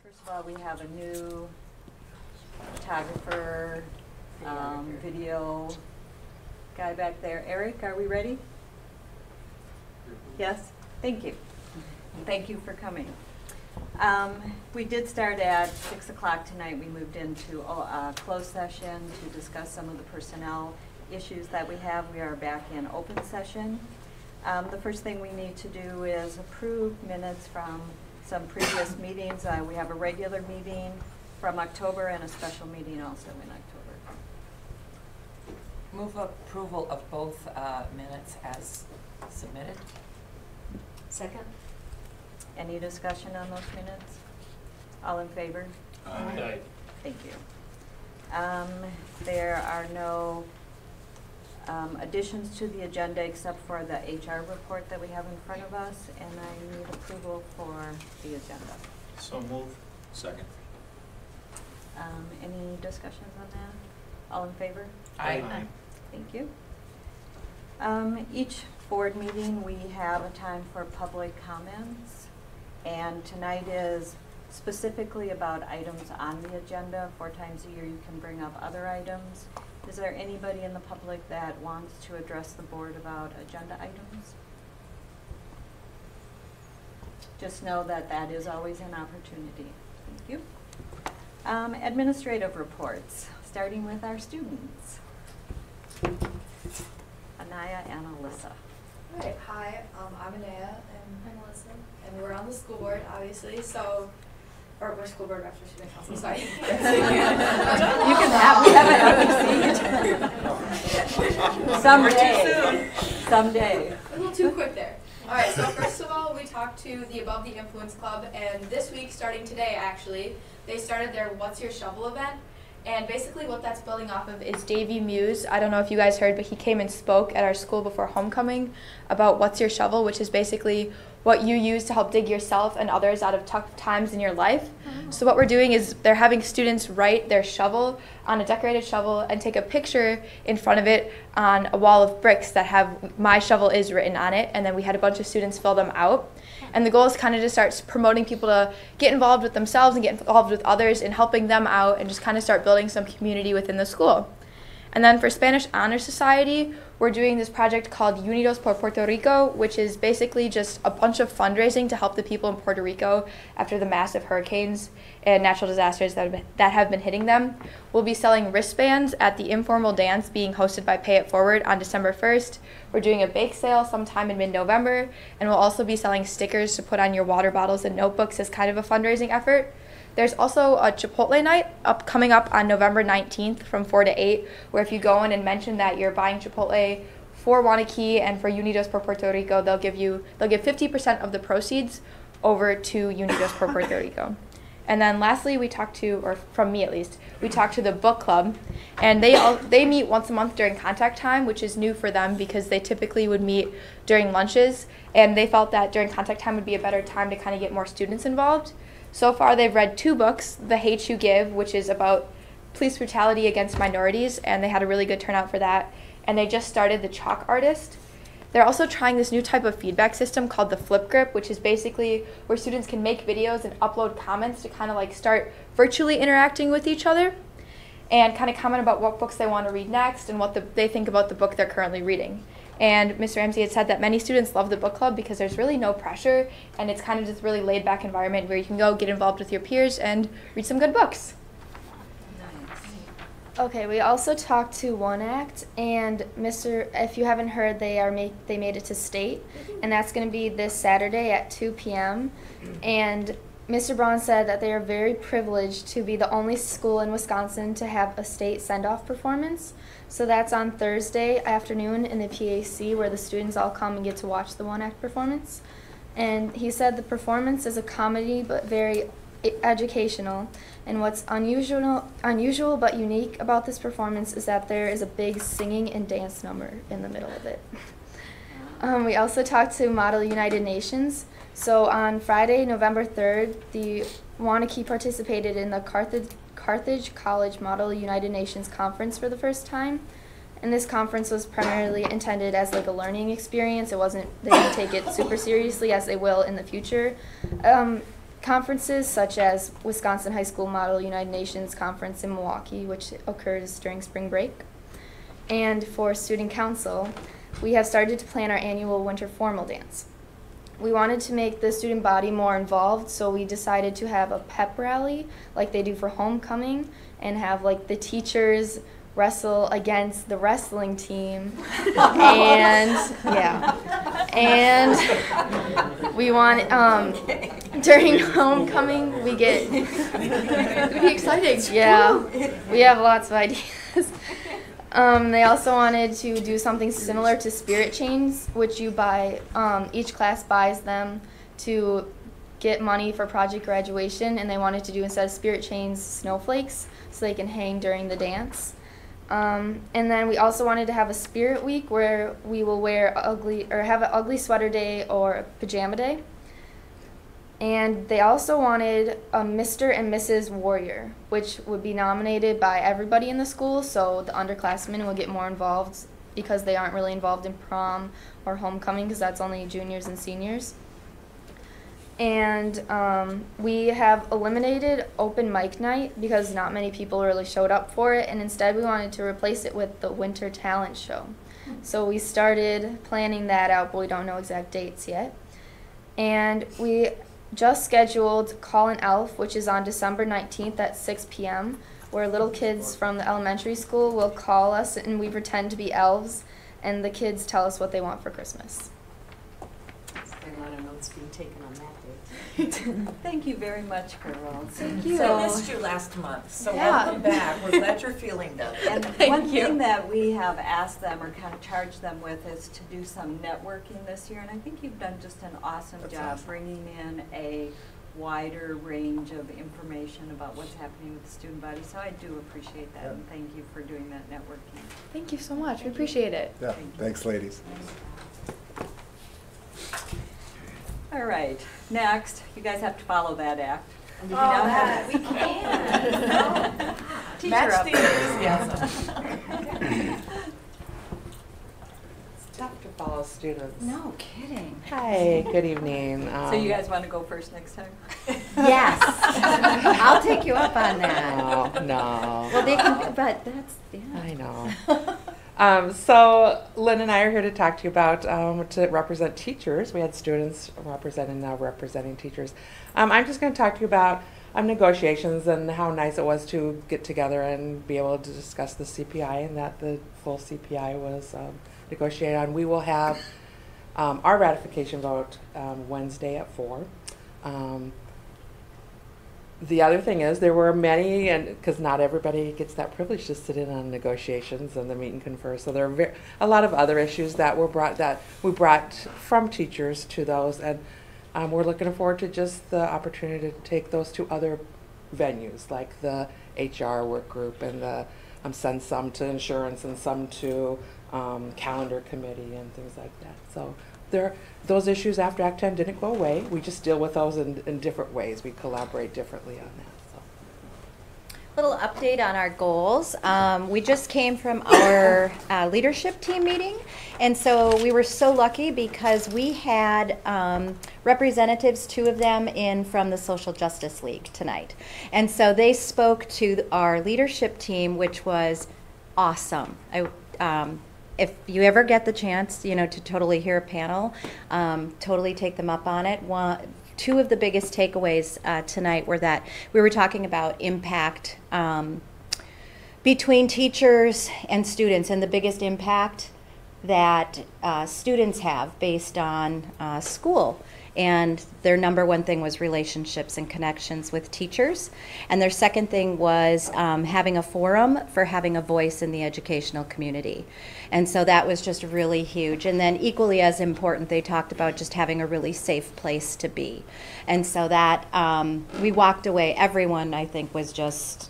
First of all, we have a new photographer, video guy back there. Eric, are we ready? Yes? Thank you. Thank you for coming. We did start at 6 o'clock tonight. We moved into a closed session to discuss some of the personnel issues that we have. We are back in open session. The first thing we need to do is approve minutes from some previous meetings. We have a regular meeting from October and a special meeting also in October. Move approval of both minutes as submitted. Second. Any discussion on those minutes? All in favor? Aye. Thank you. There are no additions to the agenda except for the HR report that we have in front of us, and I need approval for the agenda. So move. Second. Any discussions on that? All in favor? Aye. Thank you. Each board meeting we have a time for public comments, and tonight is specifically about items on the agenda. 4 times a year you can bring up other items. Is there anybody in the public that wants to address the board about agenda items? Just know that that is always an opportunity. Thank you. Administrative reports, starting with our students. Anaya and Alyssa. All right, hi, I'm Anaya and I'm Alyssa, and we're on the school board, obviously, so, or we're school board after student council, sorry. You can have it. Someday. Someday. A little too quick there. All right, so first of all, we talked to the Above the Influence Club, and this week, starting today actually, they started their What's Your Shovel event. And basically what that's building off of is Davey Muse. I don't know if you guys heard, but he came and spoke at our school before homecoming about What's Your Shovel, which is basically what you use to help dig yourself and others out of tough times in your life. So what we're doing is they're having students write their shovel on a decorated shovel and take a picture in front of it on a wall of bricks that have "My Shovel Is" written on it, and then we had a bunch of students fill them out. And the goal is kind of to start promoting people to get involved with themselves and get involved with others and helping them out and just kind of start building some community within the school. And then for Spanish Honor Society, we're doing this project called Unidos por Puerto Rico, which is basically just a bunch of fundraising to help the people in Puerto Rico after the massive hurricanes and natural disasters that have been hitting them. We'll be selling wristbands at the informal dance being hosted by Pay It Forward on December 1st. We're doing a bake sale sometime in mid-November, and we'll also be selling stickers to put on your water bottles and notebooks as kind of a fundraising effort. There's also a Chipotle night coming up on November 19th from 4 to 8, where if you go in and mention that you're buying Chipotle for Waunakee and for Unidos por Puerto Rico, they'll give 50% of the proceeds over to Unidos por Puerto Rico. And then lastly, we talked to, or from me at least, we talked to the book club, and they meet once a month during contact time, which is new for them because they typically would meet during lunches, and they felt that during contact time would be a better time to kind of get more students involved. So far, they've read 2 books, The Hate You Give, which is about police brutality against minorities, and they had a really good turnout for that. And they just started The Chalk Artist. They're also trying this new type of feedback system called the Flip Grip, which is basically where students can make videos and upload comments to kind of like start virtually interacting with each other and kind of comment about what books they want to read next and what they think about the book they're currently reading. And Mr. Ramsey had said that many students love the book club because there's really no pressure, and it's kind of just really laid-back environment where you can go get involved with your peers and read some good books. Nice. Okay, we also talked to Waunakee, and if you haven't heard, they made it to state, and that's going to be this Saturday at 2 p.m. And Mr. Braun said that they are very privileged to be the only school in Wisconsin to have a state send-off performance. So that's on Thursday afternoon in the PAC, where the students all come and get to watch the Waunakee performance. And he said the performance is a comedy but very educational. And what's unusual but unique about this performance is that there is a big singing and dance number in the middle of it. We also talked to Model United Nations. So on Friday, November 3rd, the Waunakee participated in the Carthage College Model United Nations Conference for the first time. And this conference was primarily intended as like a learning experience. They didn't take it super seriously as they will in the future. conferences such as Wisconsin High School Model United Nations Conference in Milwaukee, which occurs during spring break. And for student council, we have started to plan our annual winter formal dance. We wanted to make the student body more involved, so we decided to have a pep rally like they do for homecoming and have like the teachers wrestle against the wrestling team. And yeah. And we want during homecoming we get It'd be exciting. yeah. We have lots of ideas. They also wanted to do something similar to spirit chains, which you buy, each class buys them to get money for project graduation, and they wanted to do, instead of spirit chains, snowflakes, so they can hang during the dance. And then we also wanted to have a spirit week where we will have an ugly sweater day or a pajama day. And they also wanted a Mr. and Mrs. Warrior, which would be nominated by everybody in the school, so the underclassmen will get more involved because they aren't really involved in prom or homecoming because that's only juniors and seniors. And we have eliminated open mic night because not many people really showed up for it, and instead we wanted to replace it with the winter talent show. So we started planning that out, but we don't know exact dates yet. And we just scheduled Call an Elf, which is on December 19th at 6 p.m., where little kids from the elementary school will call us and we pretend to be elves, and the kids tell us what they want for Christmas. There's a lot of notes being taken on that date. Thank you very much, girls. Thank you. So I missed you last month, so Yeah. welcome back. We're glad you're feeling better. And one thing that we have asked them or kind of charged them with is to do some networking this year, and I think you've done just an awesome job bringing in a wider range of information about what's happening with the student body, so I do appreciate that, and thank you for doing that networking. Thank you so much. We appreciate it. Yeah, thanks, ladies. All right, next, you guys have to follow that act. Oh, that, we can. Teacher Match the update. enthusiasm. It's tough to follow students. No kidding. Hi, good evening. So you guys want to go first next time? Yes. I'll take you up on that. No. Well, they can, but that's, yeah. I know. So Lynn and I are here to talk to you about to represent teachers. We had students representing, now representing teachers. I'm just going to talk to you about negotiations and how nice it was to get together and be able to discuss the CPI, and that the full CPI was negotiated on. We will have our ratification vote Wednesday at 4. The other thing is there were many, and because not everybody gets that privilege to sit in on negotiations and the meet and confer, so there are a lot of other issues that we brought from teachers to those, and we're looking forward to just the opportunity to take those to other venues like the HR work group and the send some to insurance and some to calendar committee and things like that. So those issues after Act 10 didn't go away. We just deal with those in different ways. We collaborate differently on that. So. Little update on our goals. We just came from our leadership team meeting, and so we were so lucky because we had representatives, 2 of them, in from the Social Justice League tonight. And so they spoke to our leadership team, which was awesome. If you ever get the chance, to totally hear a panel, totally take them up on it. 2 of the biggest takeaways tonight were that we were talking about impact between teachers and students, and the biggest impact that students have based on school. And their number 1 thing was relationships and connections with teachers. And their second thing was having a forum for having a voice in the educational community. And so that was just really huge. And then equally as important, they talked about just having a really safe place to be. And so that we walked away, everyone I think was just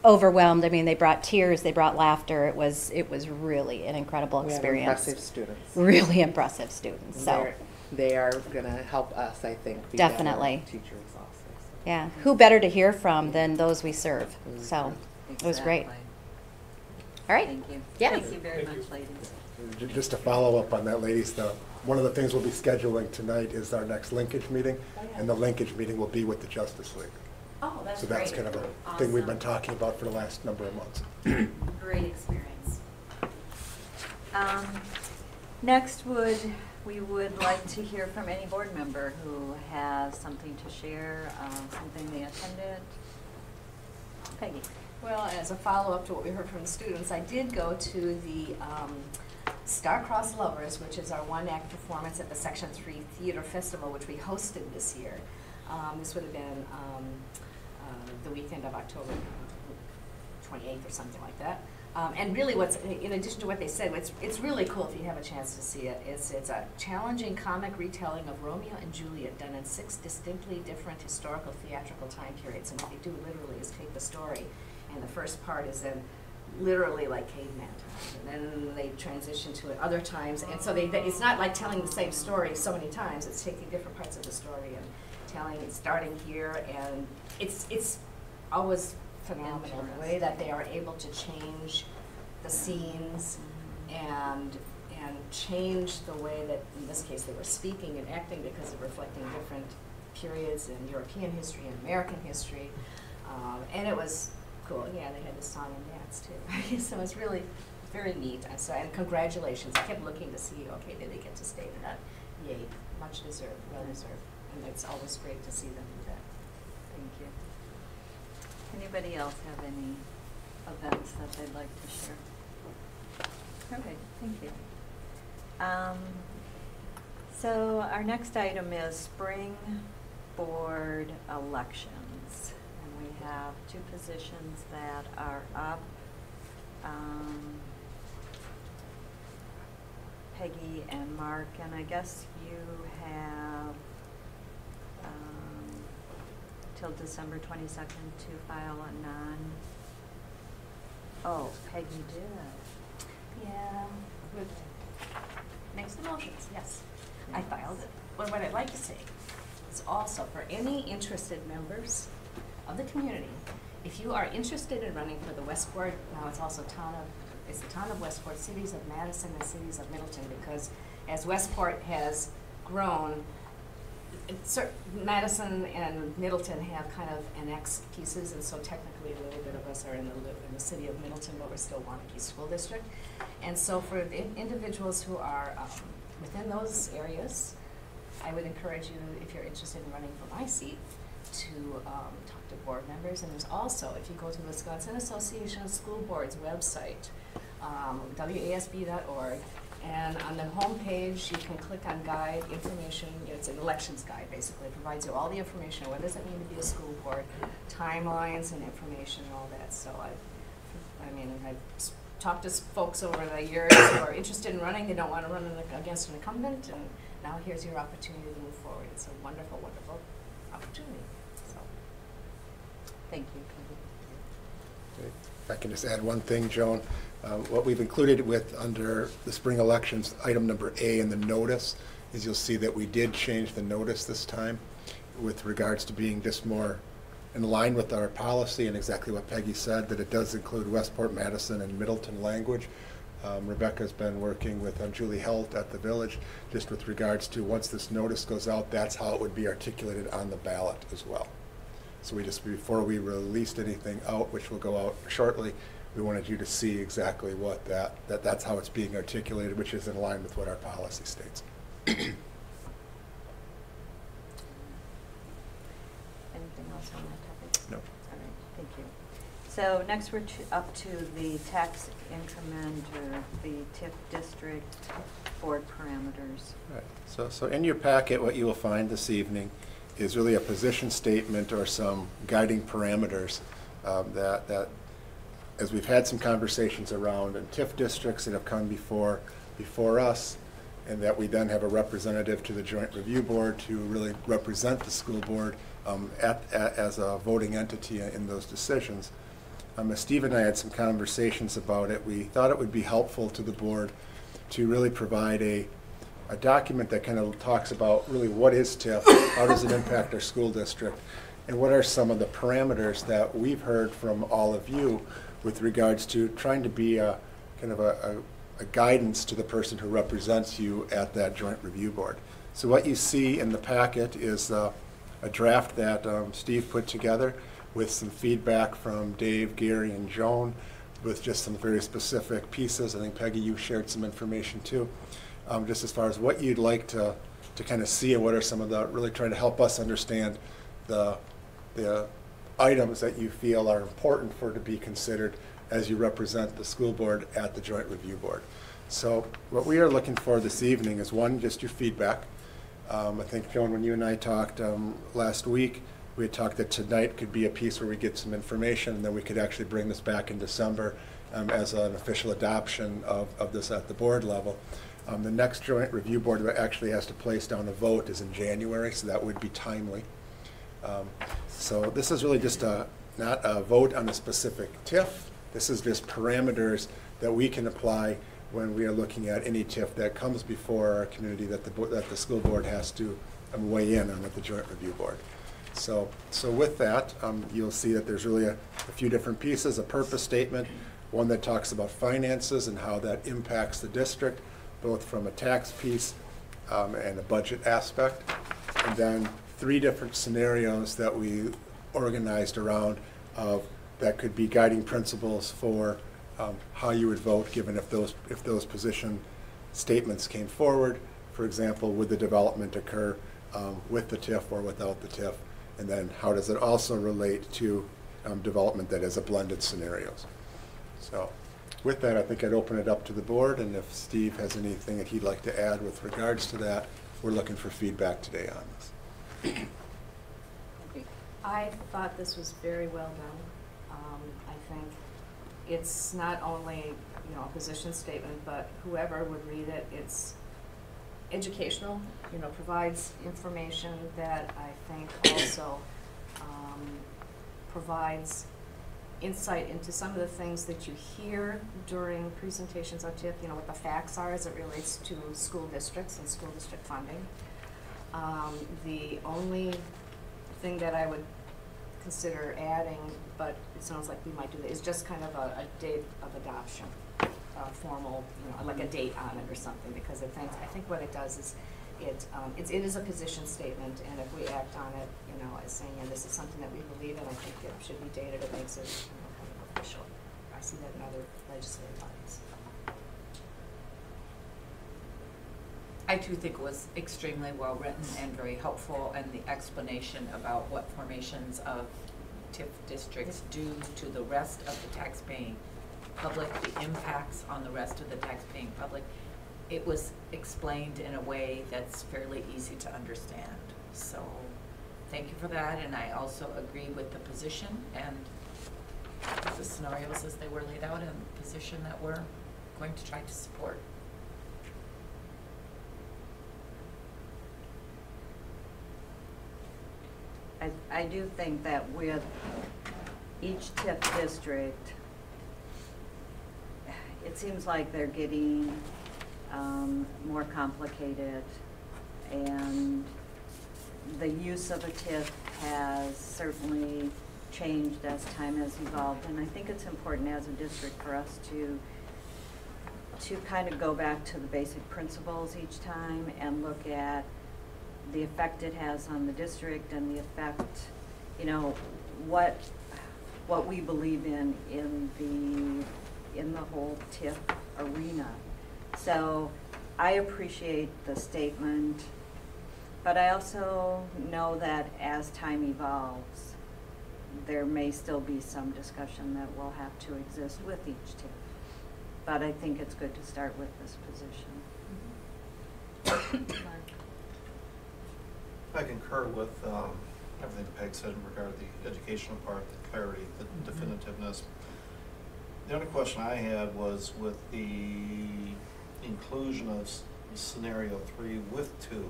overwhelmed. I mean, they brought tears, they brought laughter. It was really an incredible experience. We have impressive students. Really impressive students. So. They are going to help us, I think, be Definitely. better teachers also. So. Yeah, who better to hear from than those we serve? So it was great. Exactly. All right. Thank you. Yeah. Thank you very much, ladies. Just to follow up on that, ladies, though, one of the things we'll be scheduling tonight is our next linkage meeting, and the linkage meeting will be with the Justice League. Oh, that's So great. that's kind of a thing we've been talking about for the last number of months. Great experience. Next we would like to hear from any board member who has something to share, something they attended. Peggy. Well, as a follow-up to what we heard from the students, I did go to the Star-Crossed Lovers, which is our one-act performance at the Section 3 Theater Festival, which we hosted this year. This would have been the weekend of October 28th or something like that. And really what's, in addition to what they said, it's really cool if you have a chance to see it. It's a challenging comic retelling of Romeo and Juliet done in 6 distinctly different historical theatrical time periods. And what they do literally is take the story, and the first part is then literally like caveman times, and then they transition to it other times. And so it's not like telling the same story so many times. It's taking different parts of the story and telling it starting here, and it's always phenomenal the way that they are able to change the scenes and change the way that, in this case, they were speaking and acting because they're reflecting different periods in European history and American history. And it was cool. Yeah, they had the song and dance too. So it's really very neat. And congratulations. I kept looking to see, okay, did they get to stay or not? Yay, much deserved, well deserved. And it's always great to see them do that. Thank you. Anybody else have any events that they'd like to share? Okay, thank you. So our next item is spring board elections. And we have 2 positions that are up. Peggy and Mark, and I guess you have till December 22nd to file a oh, Peggy did. Yeah, makes the motions, yes. I filed it. But what I'd like to say is also for any interested members of the community, if you are interested in running for the Westport, now it's also the town of Westport, cities of Madison and cities of Middleton, because as Westport has grown, Madison and Middleton have kind of annexed pieces, and so technically a little bit of us are in the city of Middleton, but we're still Waunakee School District. And so for the individuals who are within those areas, I would encourage you, if you're interested in running for my seat, to talk to board members. And there's also, if you go to the Wisconsin Association of School Boards website, WASB.org, and on the home page, you can click on guide information. It's an elections guide, basically. It provides you all the information. What does it mean to be a school board? Timelines and information and all that. So I've talked to folks over the years who are interested in running. They don't want to run against an incumbent, and now here's your opportunity to move forward. It's a wonderful, wonderful opportunity. So, Thank you, Peggy. If I can just add one thing, Joan. What we've included with under the spring elections, item number A in the notice, is you'll see that we did change the notice this time with regards to being just more in line with our policy and exactly what Peggy said, that it does include Westport, Madison, and Middleton language. Rebecca's been working with Julie Helt at the Village just with regards to once this notice goes out, that's how it would be articulated on the ballot as well. So we just, before we released anything out, which will go out shortly, we wanted you to see exactly what that's how it's being articulated, which is in line with what our policy states. Anything else on that topic? No. All right, thank you. So next we're up to the tax increment or the TIF district board parameters. Right. So in your packet, what you will find this evening is really a position statement or some guiding parameters that as we've had some conversations around in TIF districts that have come before us, and that we then have a representative to the Joint Review Board to really represent the school board as a voting entity in those decisions. As Steve and I had some conversations about it, we thought it would be helpful to the board to really provide a document that kind of talks about really what is TIF, how does it impact our school district, and what are some of the parameters that we've heard from all of you with regards to trying to be a kind of a a guidance to the person who represents you at that joint review board. So what you see in the packet is a draft that Steve put together with some feedback from Dave, Gary, and Joan, with just some very specific pieces. I think, Peggy, you shared some information too, just as far as what you'd like to kind of see and what are some of the, really trying to help us understand the items that you feel are important for to be considered as you represent the school board at the joint review board. So what we are looking for this evening is, one, just your feedback. I think, Joan, when you and I talked last week, we had talked that tonight could be a piece where we get some information, and then we could actually bring this back in December as an official adoption of this at the board level. The next joint review board that actually has to place down a vote is in January, so that would be timely. So this is really just not a vote on a specific TIF. This is just parameters that we can apply when we are looking at any TIF that comes before our community that the school board has to weigh in on at the joint review board. So with that, you'll see that there's really a few different pieces, a purpose statement, one that talks about finances and how that impacts the district, both from a tax piece and a budget aspect, and then 3 different scenarios that we organized around that could be guiding principles for how you would vote given if those position statements came forward. For example, would the development occur with the TIF or without the TIF? And then how does it also relate to development that is a blended scenarios? So with that, I think I'd open it up to the board, and if Steve has anything that he'd like to add with regards to that, we're looking for feedback today on this. I thought this was very well done. I think it's not only, a position statement, but whoever would read it, it's educational, provides information that I think also provides insight into some of the things that you hear during presentations on TIF, what the facts are as it relates to school districts and school district funding. The only thing that I would consider adding, but it sounds like we might do that, is just kind of a date of adoption, formal, like a date on it or something, because I think what it does is it is a position statement, and if we act on it, as saying, this is something that we believe in, I think it should be dated. It makes it kind of official. I see that in other legislative bodies. I too think it was extremely well written and very helpful, and the explanation about what formations of TIF districts do to the rest of the taxpaying public, the impacts on the rest of the taxpaying public. It was explained in a way that's fairly easy to understand. So thank you for that, and I also agree with the position and the scenarios as they were laid out and the position that we're going to try to support. I do think that with each TIF district, it seems like they're getting more complicated, and the use of a TIF has certainly changed as time has evolved, and I think it's important as a district for us to kind of go back to the basic principles each time and look at the effect it has on the district and the effect, what we believe in the whole TIF arena. So I appreciate the statement, but I also know that as time evolves, there may still be some discussion that will have to exist with each TIF. But I think it's good to start with this position. I concur with everything Peg said in regard to the educational part, the clarity, the definitiveness. The only question I had was with the inclusion of scenario 3 with 2.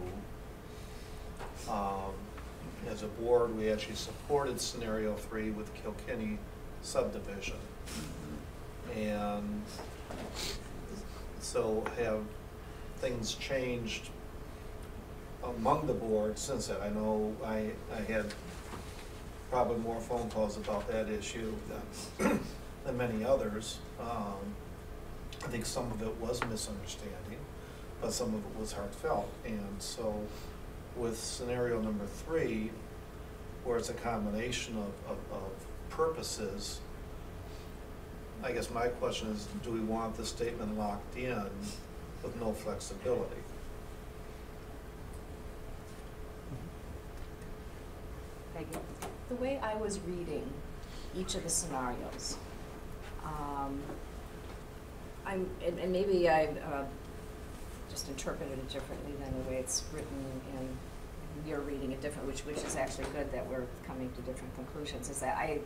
As a board, we actually supported scenario 3 with Kilkenny subdivision. And so have things changed among the board since then? I know I had probably more phone calls about that issue than many others. I think some of it was misunderstanding, but some of it was heartfelt. And so with scenario number 3, where it's a combination of purposes, I guess my question is, do we want the statement locked in with no flexibility? Peggy? The way I was reading each of the scenarios, and maybe I just interpreted it differently than the way it's written, and you're reading it different, which is actually good that we're coming to different conclusions, is that I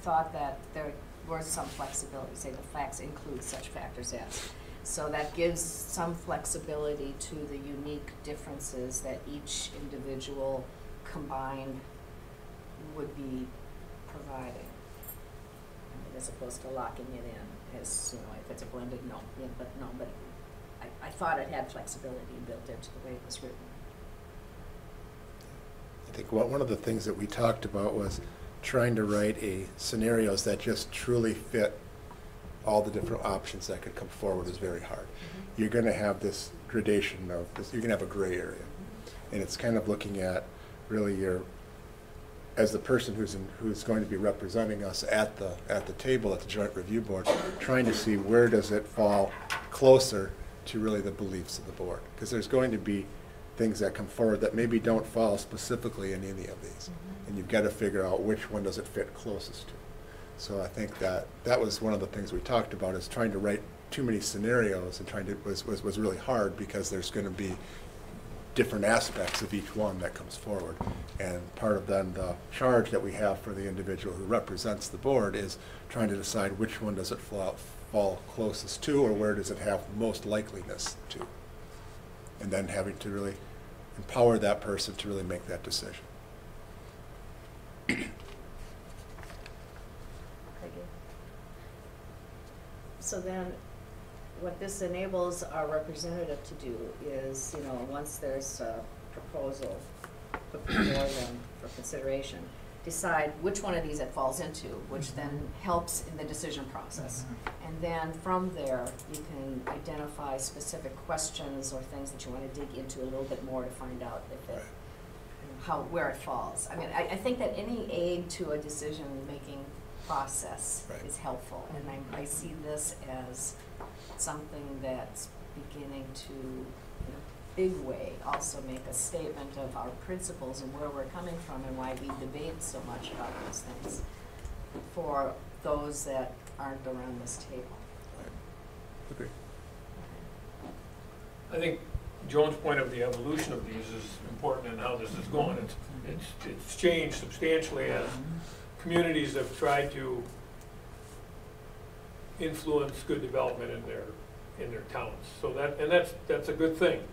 thought that there was some flexibility, say the facts include such factors as. So that gives some flexibility to the unique differences that each individual combined would be providing, as opposed to locking it in as, if it's a blended, but I thought it had flexibility built into the way it was written. I think one of the things that we talked about was trying to write scenarios that just truly fit all the different options that could come forward is very hard. You're going to have this gradation of this, you're going to have a gray area. And it's kind of looking at really as the person who's going to be representing us at the table at the Joint Review Board, trying to see where does it fall closer to really the beliefs of the board. Because there's going to be things that come forward that maybe don't fall specifically in any of these. And you've got to figure out which one does it fit closest to. So I think that was one of the things we talked about, is trying to write too many scenarios and was really hard, because there's going to be different aspects of each one that comes forward. And part of then the charge that we have for the individual who represents the board is trying to decide which one does it fall closest to, or where does it have most likeliness to. And then having to really empower that person to really make that decision. So then, what this enables our representative to do is, once there's a proposal put before them for consideration, decide which one of these it falls into, which then helps in the decision process. And then from there, you can identify specific questions or things that you want to dig into a little bit more to find out if it, where it falls. I mean, I think that any aid to a decision-making process is helpful, and I see this as something that's beginning to, in a big way, also make a statement of our principles and where we're coming from and why we debate so much about these things for those that aren't around this table. Agree. I think Joan's point of the evolution of these is important in how this is going. It's changed substantially as communities have tried to influence good development in their towns. So that's a good thing.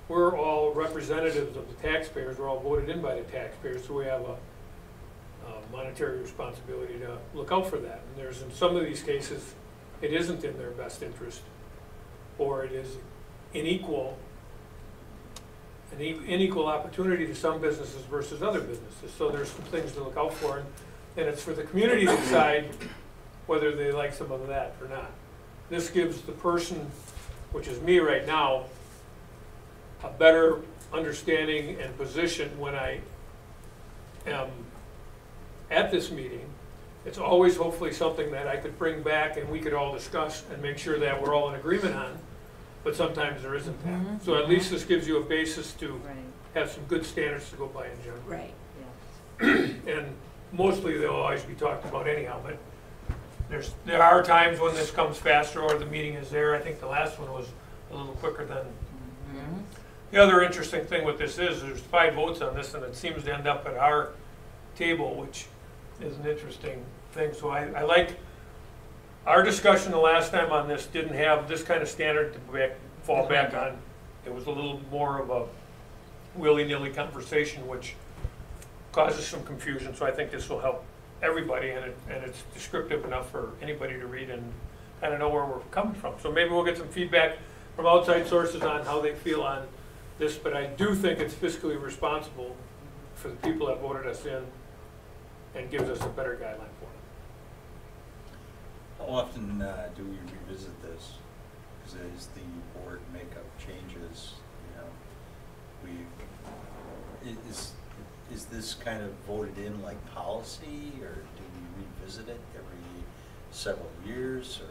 We're all representatives of the taxpayers. We're all voted in by the taxpayers, so we have a monetary responsibility to look out for that. And in some of these cases, it isn't in their best interest, or it is unequal opportunity to some businesses versus other businesses. So there's some things to look out for, and it's for the community to decide whether they like some of that or not. This gives the person, which is me right now, a better understanding and position when I am at this meeting. It's always hopefully something that I could bring back and we could all discuss and make sure that we're all in agreement on, but sometimes there isn't that. So at least this gives you a basis to have some good standards to go by in general. Right. And mostly they'll always be talked about anyhow, but there are times when this comes faster or the meeting is there. I think the last one was a little quicker than. The other interesting thing with this is there's 5 votes on this, and it seems to end up at our table, which is an interesting thing. So I like our discussion the last time on this didn't have this kind of standard to fall back on. It was a little more of a willy-nilly conversation, which causes some confusion. So I think this will help everybody, and it's descriptive enough for anybody to read and kind of know where we're coming from. So maybe we'll get some feedback from outside sources on how they feel on this, but I do think it's fiscally responsible for the people that voted us in and gives us a better guideline for How often do we revisit this? Because as the board makeup changes, is this kind of voted in like policy, or do we revisit it every several years, or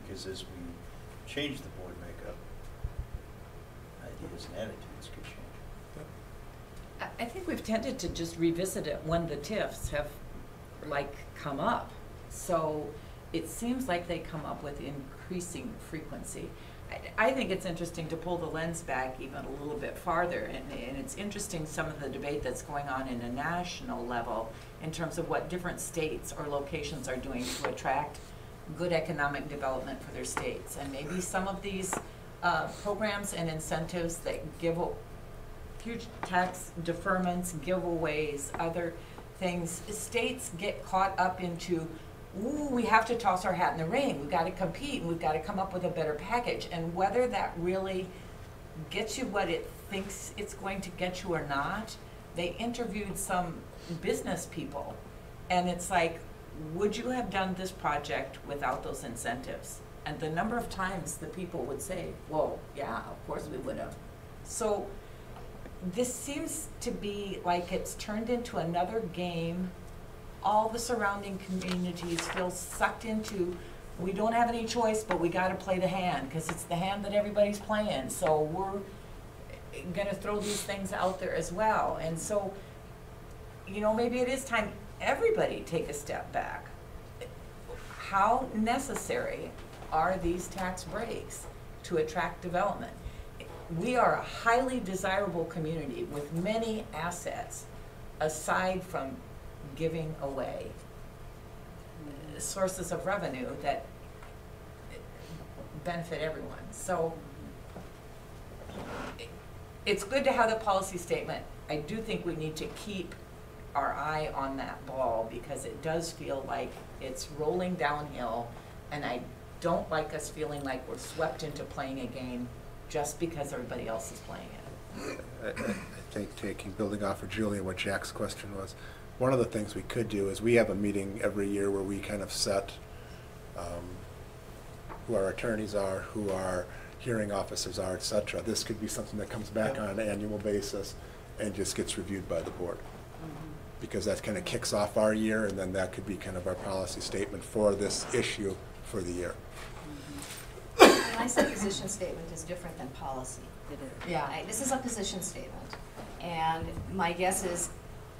because as we change the board makeup, ideas and attitudes could change. I think we've tended to just revisit it when the TIFs have come up. So it seems like they come up with increasing frequency. I think it's interesting to pull the lens back even a little bit farther, and it's interesting some of the debate that's going on in a national level in terms of what different states or locations are doing to attract good economic development for their states. And maybe some of these programs and incentives that give huge tax deferments, giveaways, other things, states get caught up into, ooh, we have to toss our hat in the ring. We've got to compete, and we've got to come up with a better package. And whether that really gets you what it thinks it's going to get you or not, they interviewed some business people, and it's like, would you have done this project without those incentives? And the number of times the people would say, whoa, yeah, of course we would have. So this seems to be like it's turned into another game. All the surrounding communities feel sucked into, we don't have any choice, but we got to play the hand because it's the hand that everybody's playing. So we're going to throw these things out there as well. And so, maybe it is time everybody take a step back. How necessary are these tax breaks to attract development? We are a highly desirable community with many assets aside from giving away sources of revenue that benefit everyone. So it's good to have the policy statement. I do think we need to keep our eye on that ball because it does feel like it's rolling downhill, and I don't like us feeling like we're swept into playing a game just because everybody else is playing it. I think building off of Julie and what Jack's question was, one of the things we could do is we have a meeting every year where we kind of set who our attorneys are, who our hearing officers are, et cetera. This could be something that comes back on an annual basis and just gets reviewed by the board. Because that kind of kicks off our year, and then that could be kind of our policy statement for this issue for the year. When I say position statement is different than policy. It is. Yeah, this is a position statement, and my guess is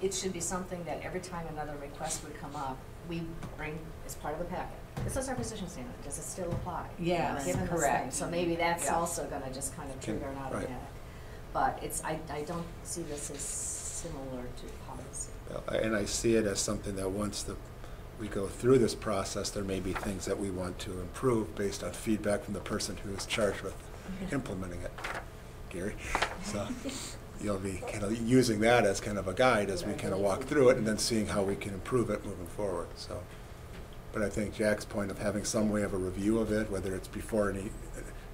it should be something that every time another request would come up, we bring as part of the packet. This is our position statement. Does it still apply? Yes, Given this correct. thing? So maybe that's Yeah. also going to just kind of trigger an automatic. But I don't see this as similar to policy. And I see it as something that once we go through this process, there may be things that we want to improve based on feedback from the person who is charged with implementing it. Gary? So you'll be kind of using that as kind of a guide as we kind of walk through it and then seeing how we can improve it moving forward. So, but I think Jack's point of having some way of a review of it, whether it's before any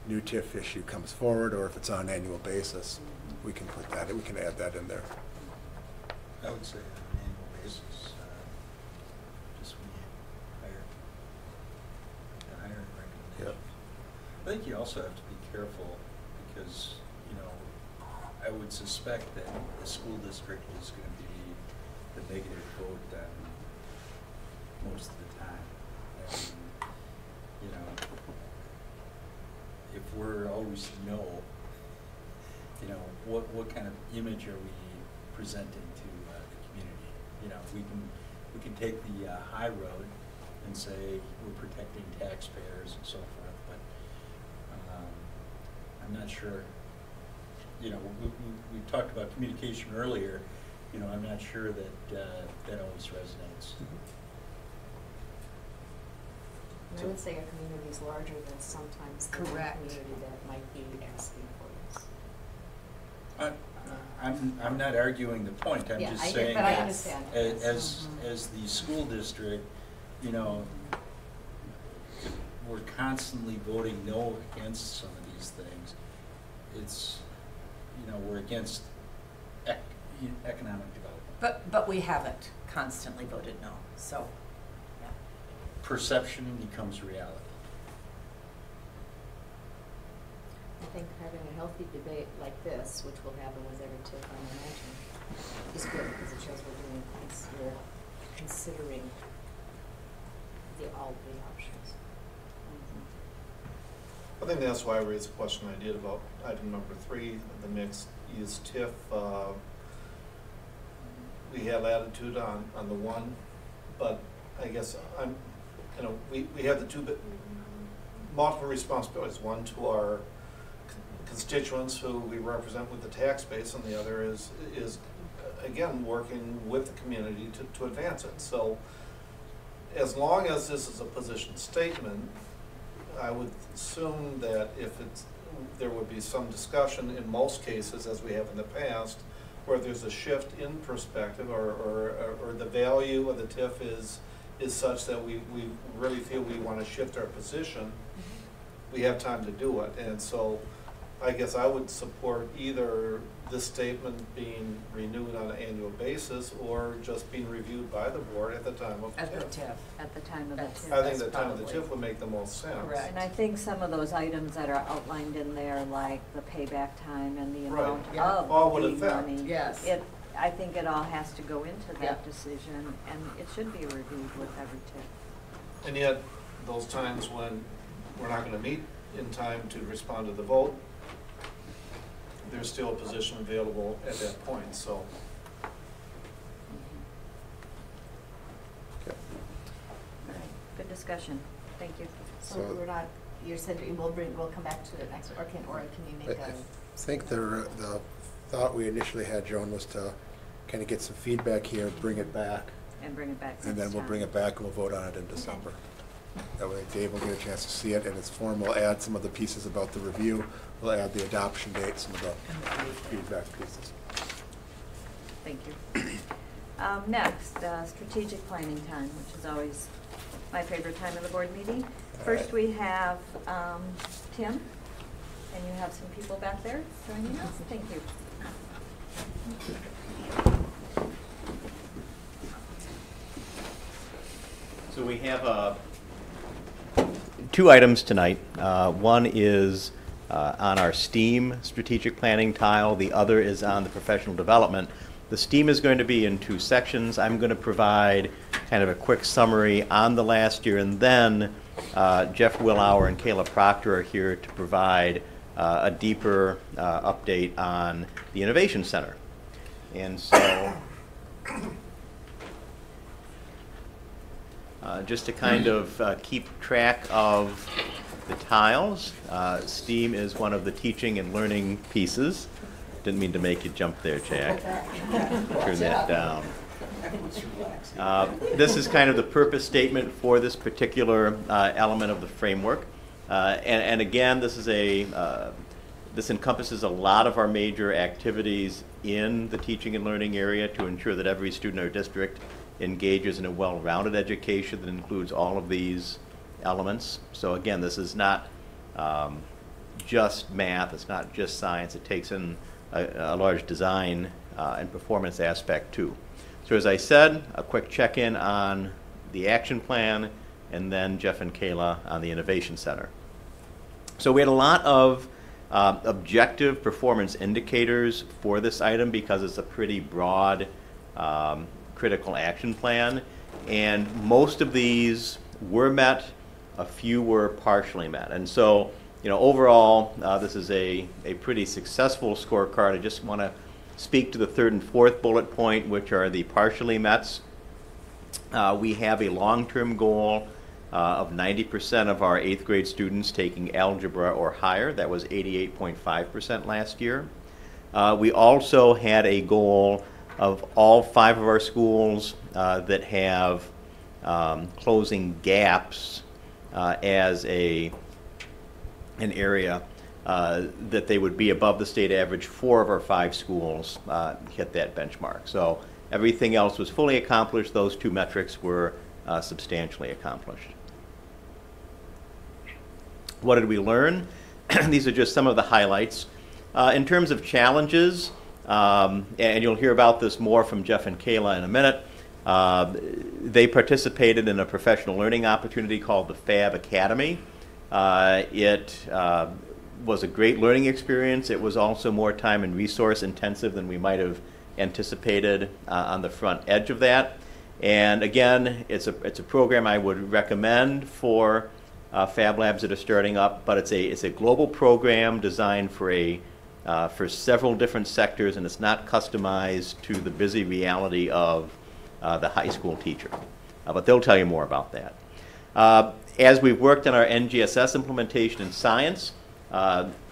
new TIF issue comes forward or if it's on an annual basis, we can put that, we can add that in there. I would say on an annual basis, just when you hire the hiring recommendations. I think you also have to be careful because, I would suspect that the school district is going to be the negative vote on most of the time. And, if we're always no, what kind of image are we presenting to the community? We can take the high road and say we're protecting taxpayers and so forth, but I'm not sure. We talked about communication earlier. I'm not sure that that always resonates. And I would say our community is larger than sometimes the Correct. community that might be asking for this. I'm not arguing the point. I'm Yeah, just I get- saying but I that understand. as the school district, we're constantly voting no against some of these things. It's, we're against economic development. But we haven't constantly voted no, so. perception becomes reality. I think having a healthy debate like this, which will happen with every TIF, I imagine, is good because it shows we're doing things, we're considering all the options. I think that's why I raised the question I did about item number 3, the mixed use TIF. We had latitude on the one, but I guess we have the two multiple responsibilities. One to our constituents who we represent with the tax base, and the other is again working with the community to advance it. So as long as this is a position statement, I would assume that there would be some discussion in most cases, as we have in the past, where there's a shift in perspective or the value of the TIF is such that we really feel we want to shift our position. We have time to do it. And so I guess I would support either this statement being renewed on an annual basis or just being reviewed by the board at the time of At the TIF. TIF. At the time of the That's- TIF. I think That's the time of the probably TIF would make the most sense. correct. And I think some of those items that are outlined in there, like the payback time and the Right. amount Yeah. of All would the affect. money. Yes. I think it all has to go into that Yeah. decision, and it should be reviewed with every TIF. And yet, those times when we're not going to meet in time to respond to the vote, there's still a position available at that point, so. Okay. All right, good discussion. Thank you. So So- we're not, you said we'll come back to it next, or can you make I a? think the thought we initially had, Joan, was to kind of get some feedback here, bring it back, And bring it back next and then we'll time. bring it back and we'll vote on it in December. That way Dave will get a chance to see it in its form. We'll add some of the pieces about the review. We'll add the adoption date, some of the feedback pieces. Thank you. Next, strategic planning time, which is always my favorite time of the board meeting. All First, right. we have Tim, and you have some people back there joining us. Thank you. So we have two items tonight. One is on our STEAM strategic planning tile. The other is on the professional development. The STEAM is going to be in 2 sections. I'm going to provide kind of a quick summary on the last year, and then Jeff Willauer and Kayla Proctor are here to provide a deeper update on the Innovation Center. And so just to kind of keep track of the tiles, STEAM is one of the teaching and learning pieces. Didn't mean to make you jump there, Jack. Turn that down. This is kind of the purpose statement for this particular element of the framework. And again, this is this encompasses a lot of our major activities in the teaching and learning area to ensure that every student in our district engages in a well-rounded education that includes all of these elements. So again, this is not just math, it's not just science, it takes in a large design and performance aspect too. So as I said, a quick check-in on the action plan, and then Jeff and Kayla on the Innovation Center. So we had a lot of objective performance indicators for this item because it's a pretty broad critical action plan, and most of these were met, a few were partially met. And so, you know, overall, this is a pretty successful scorecard. I just want to speak to the 3rd and 4th bullet point, which are the partially mets. We have a long-term goal of 90% of our 8th grade students taking algebra or higher. That was 88.5% last year. We also had a goal of all 5 of our schools that have closing gaps as an area that they would be above the state average. 4 of our 5 schools hit that benchmark. So everything else was fully accomplished. Those 2 metrics were substantially accomplished. What did we learn? These are just some of the highlights. In terms of challenges, and you'll hear about this more from Jeff and Kayla in a minute, They participated in a professional learning opportunity called the Fab Academy. It was a great learning experience. It was also more time and resource intensive than we might have anticipated on the front edge of that. And again, it's a program I would recommend for Fab Labs that are starting up, but it's a global program designed for several different sectors, and it's not customized to the busy reality of the high school teacher. But they'll tell you more about that. As we've worked on our NGSS implementation in science,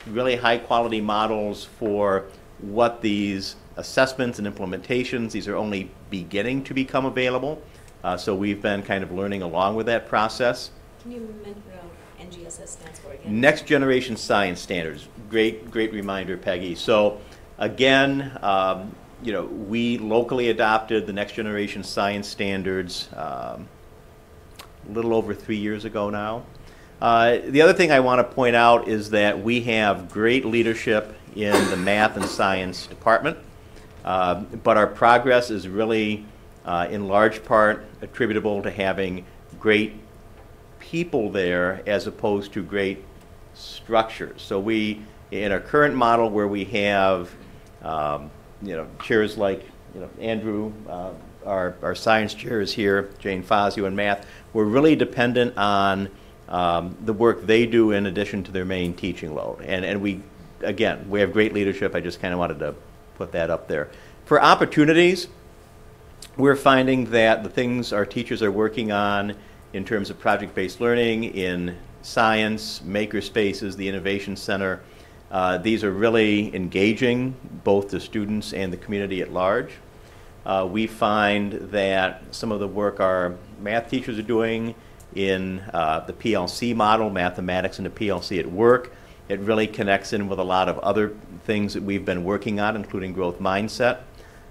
really high quality models for what these assessments and implementations, these are only beginning to become available. So we've been kind of learning along with that process. Can you mention what NGSS stands for again? Next Generation Science Standards. Great reminder, Peggy. So again, we locally adopted the Next Generation Science Standards a little over 3 years ago now. The other thing I want to point out is that we have great leadership in the math and science department, but our progress is really in large part attributable to having great people there as opposed to great structures. So we, in our current model where we have chairs like Andrew, our science chair is here, Jane Fazio in math, we're really dependent on the work they do in addition to their main teaching load. And we have great leadership. I just kind of wanted to put that up there. For opportunities, we're finding that the things our teachers are working on in terms of project-based learning in science, makerspaces, the Innovation Center, these are really engaging both the students and the community at large. We find that some of the work our math teachers are doing in the PLC model, mathematics and the PLC at work, it really connects in with a lot of other things that we've been working on, including growth mindset.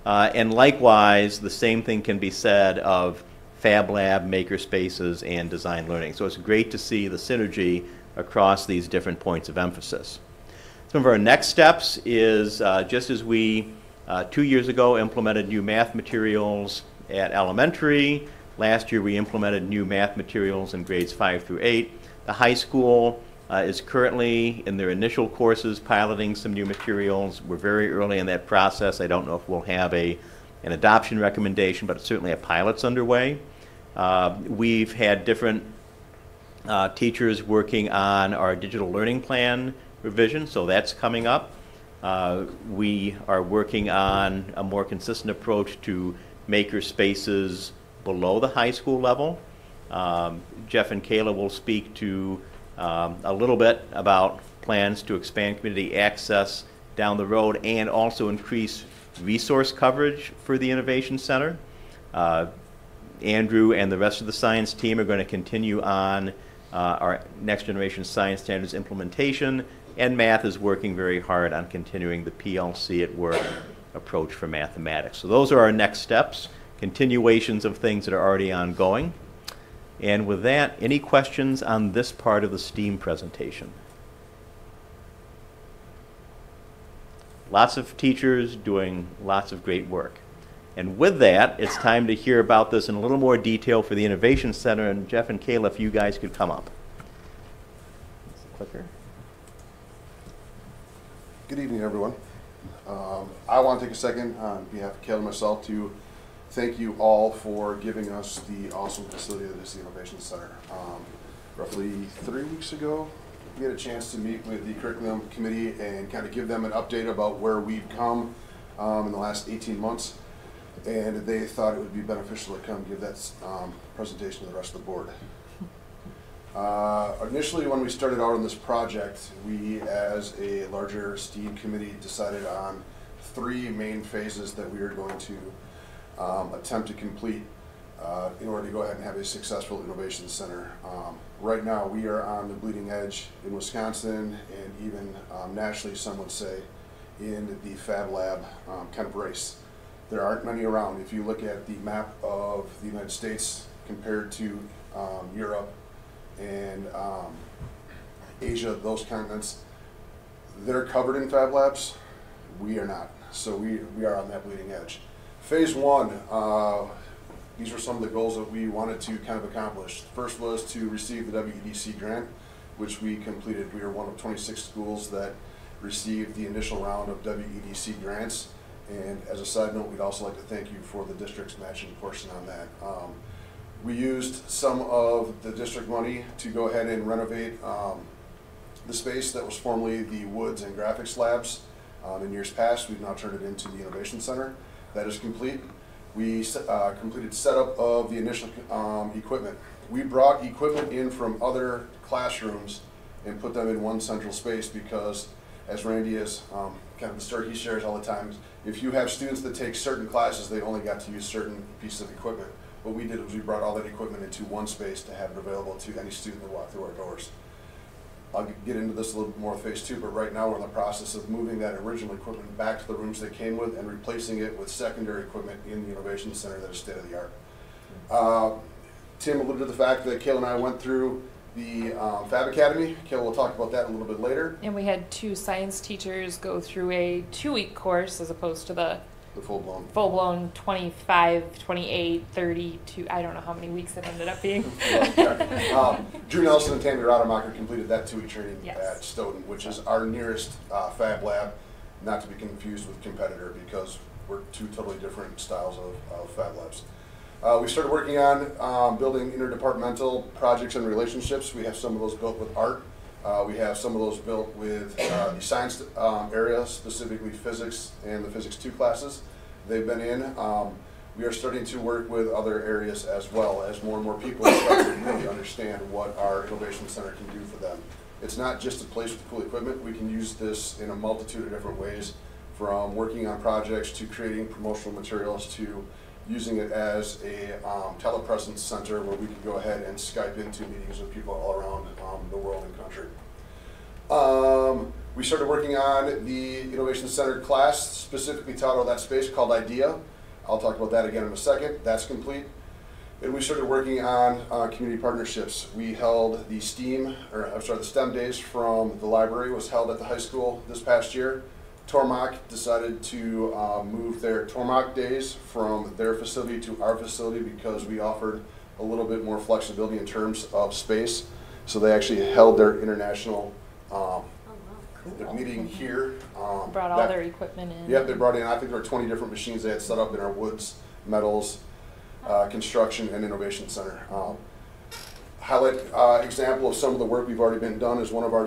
And likewise, the same thing can be said of Fab Lab, makerspaces, and design learning. So it's great to see the synergy across these different points of emphasis. Some of our next steps is just as we 2 years ago implemented new math materials at elementary, last year we implemented new math materials in grades 5 through 8. The high school is currently in their initial courses piloting some new materials. We're very early in that process. I don't know if we'll have an adoption recommendation, but certainly a pilot's underway. We've had different teachers working on our digital learning plan revision, so that's coming up. We are working on a more consistent approach to maker spaces below the high school level. Jeff and Kayla will speak to a little bit about plans to expand community access down the road and also increase resource coverage for the Innovation Center. Andrew and the rest of the science team are going to continue on our Next Generation Science Standards implementation, and math is working very hard on continuing the PLC at work approach for mathematics. So those are our next steps, continuations of things that are already ongoing. And with that, any questions on this part of the STEAM presentation? Lots of teachers doing lots of great work. And with that, it's time to hear about this in a little more detail for the Innovation Center. And Jeff and Kayla, if you guys could come up. That's the clicker. Good evening, everyone. I want to take a second on behalf of Kayla and myself to thank you all for giving us the awesome facility that is the Innovation Center. Roughly 3 weeks ago, we had a chance to meet with the curriculum committee and kind of give them an update about where we've come in the last 18 months. And they thought it would be beneficial to come give that presentation to the rest of the board. Initially, when we started out on this project, we, as a larger STEAM committee, decided on 3 main phases that we were going to attempt to complete in order to go ahead and have a successful Innovation Center. Right now, we are on the bleeding edge in Wisconsin and even nationally, some would say, in the Fab Lab kind of race. There aren't many around. If you look at the map of the United States compared to Europe and Asia, those continents, they're covered in Fab Labs. We are not. So we are on that bleeding edge. Phase 1, these were some of the goals that we wanted to kind of accomplish. First was to receive the WEDC grant, which we completed. We were one of 26 schools that received the initial round of WEDC grants. And as a side note, we'd also like to thank you for the district's matching portion on that. We used some of the district money to go ahead and renovate the space that was formerly the Woods and Graphics Labs. In years past, we've now turned it into the Innovation Center. That is complete. We completed setup of the initial equipment. We brought equipment in from other classrooms and put them in one central space because, as Randy is kind of the story he shares all the time, if you have students that take certain classes, they only got to use certain pieces of equipment. What we did was we brought all that equipment into one space to have it available to any student that walked through our doors. I'll get into this a little bit more with phase 2, but right now we're in the process of moving that original equipment back to the rooms they came with and replacing it with secondary equipment in the Innovation Center that is state of the art. Tim alluded to the fact that Kayla and I went through the Fab Academy. Kayla will talk about that a little bit later. And we had 2 science teachers go through a 2-week course as opposed to the full-blown 25, 28, 32, I don't know how many weeks it ended up being. Drew Nelson and Tammy Rademacher completed that 2-week training Yes. at Stoughton, which is our nearest Fab lab, not to be confused with competitor because we're 2 totally different styles of Fab labs. We started working on building interdepartmental projects and relationships. We have some of those built with art. We have some of those built with the science area, specifically physics and the Physics 2 classes they've been in. We are starting to work with other areas as well as more and more people start to really understand what our Innovation Center can do for them. It's not just a place with cool equipment. We can use this in a multitude of different ways, from working on projects to creating promotional materials to using it as a telepresence center where we can go ahead and Skype into meetings with people all around the world and country. We started working on the Innovation Center class, specifically titled that space called IDEA. I'll talk about that again in a second. That's complete. And we started working on community partnerships. We held the the STEM days from the library was held at the high school this past year. Tormac decided to move their Tormac days from their facility to our facility because we offered a little bit more flexibility in terms of space. So they actually held their international meeting here. Brought all their equipment in. Yep, they brought in, I think there were 20 different machines they had set up in our Woods, Metals, Construction, and Innovation Center. Highlight example of some of the work we've already been done is one of our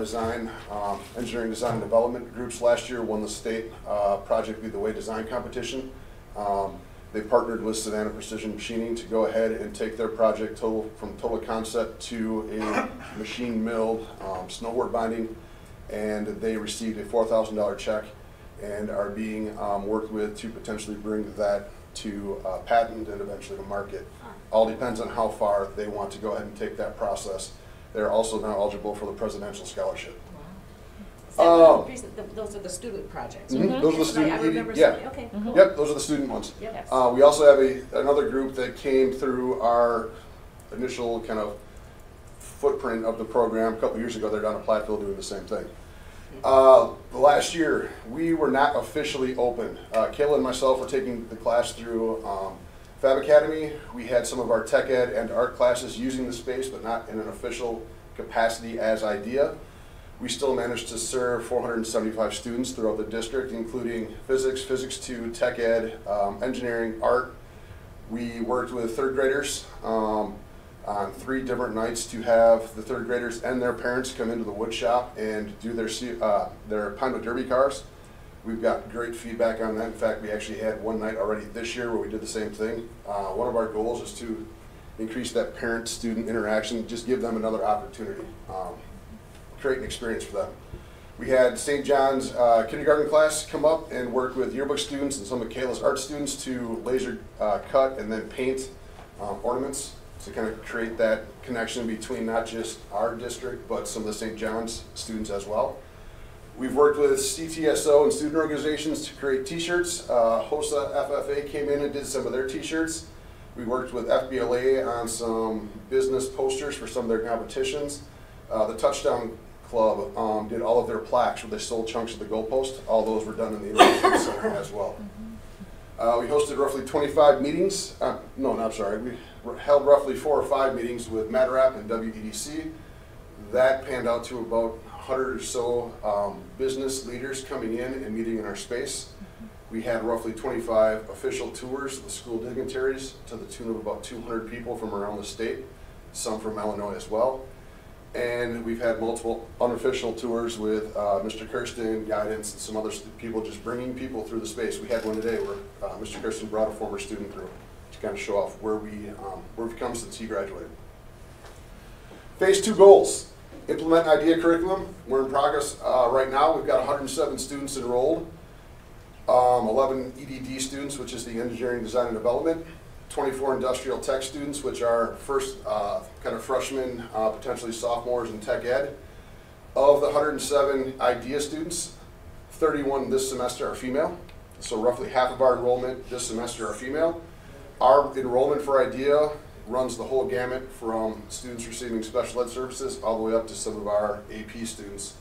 engineering design and development groups last year won the state Project Lead the Way design competition. They partnered with Savannah Precision Machining to go ahead and take their project from total concept to a machine milled snowboard binding, and they received a $4,000 check and are being worked with to potentially bring that to patent and eventually to market. All depends on how far they want to go ahead and take that process. They're also now eligible for the Presidential Scholarship. Wow. Those are the student projects. Mm-hmm. Those are the student. I remember yeah. Okay. Mm-hmm. Cool. Yep. Those are the student ones. Yep. We also have another group that came through our initial kind of footprint of the program a couple years ago. They're down at Platteville doing the same thing. The last year, we were not officially open. Kayla and myself were taking the class through Fab Academy. We had some of our tech ed and art classes using the space, but not in an official capacity as IDEA. We still managed to serve 475 students throughout the district, including physics, Physics 2, tech ed, engineering, art. We worked with third graders on 3 different nights to have the third graders and their parents come into the wood shop and do their Pinewood Derby cars. We've got great feedback on that. In fact, we actually had one night already this year where we did the same thing. One of our goals is to increase that parent-student interaction, just give them another opportunity, create an experience for them. We had St. John's kindergarten class come up and work with yearbook students and some of Kayla's art students to laser cut and then paint ornaments to kind of create that connection between not just our district, but some of the St. John's students as well. We've worked with CTSO and student organizations to create t-shirts. HOSA FFA came in and did some of their t-shirts. We worked with FBLA on some business posters for some of their competitions. The Touchdown Club did all of their plaques where they sold chunks of the goalpost. All those were done in the Innovation Center as well. We hosted roughly 25 meetings. We held roughly 4 or 5 meetings with MATRAP and WEDC. That panned out to about 100 or so business leaders coming in and meeting in our space. We had roughly 25 official tours with school dignitaries to the tune of about 200 people from around the state, some from Illinois as well. And we've had multiple unofficial tours with Mr. Kirsten, guidance, and some other people just bringing people through the space. We had one today where Mr. Kirsten brought a former student through to kind of show off where we've come since he graduated. Phase 2 goals. Implement IDEA curriculum. We're in progress right now. We've got 107 students enrolled, 11 EDD students, which is the engineering, design, and development, 24 industrial tech students, which are first kind of freshmen, potentially sophomores in tech ed. Of the 107 IDEA students, 31 this semester are female. So roughly half of our enrollment this semester are female. Our enrollment for IDEA runs the whole gamut from students receiving special ed services all the way up to some of our AP students,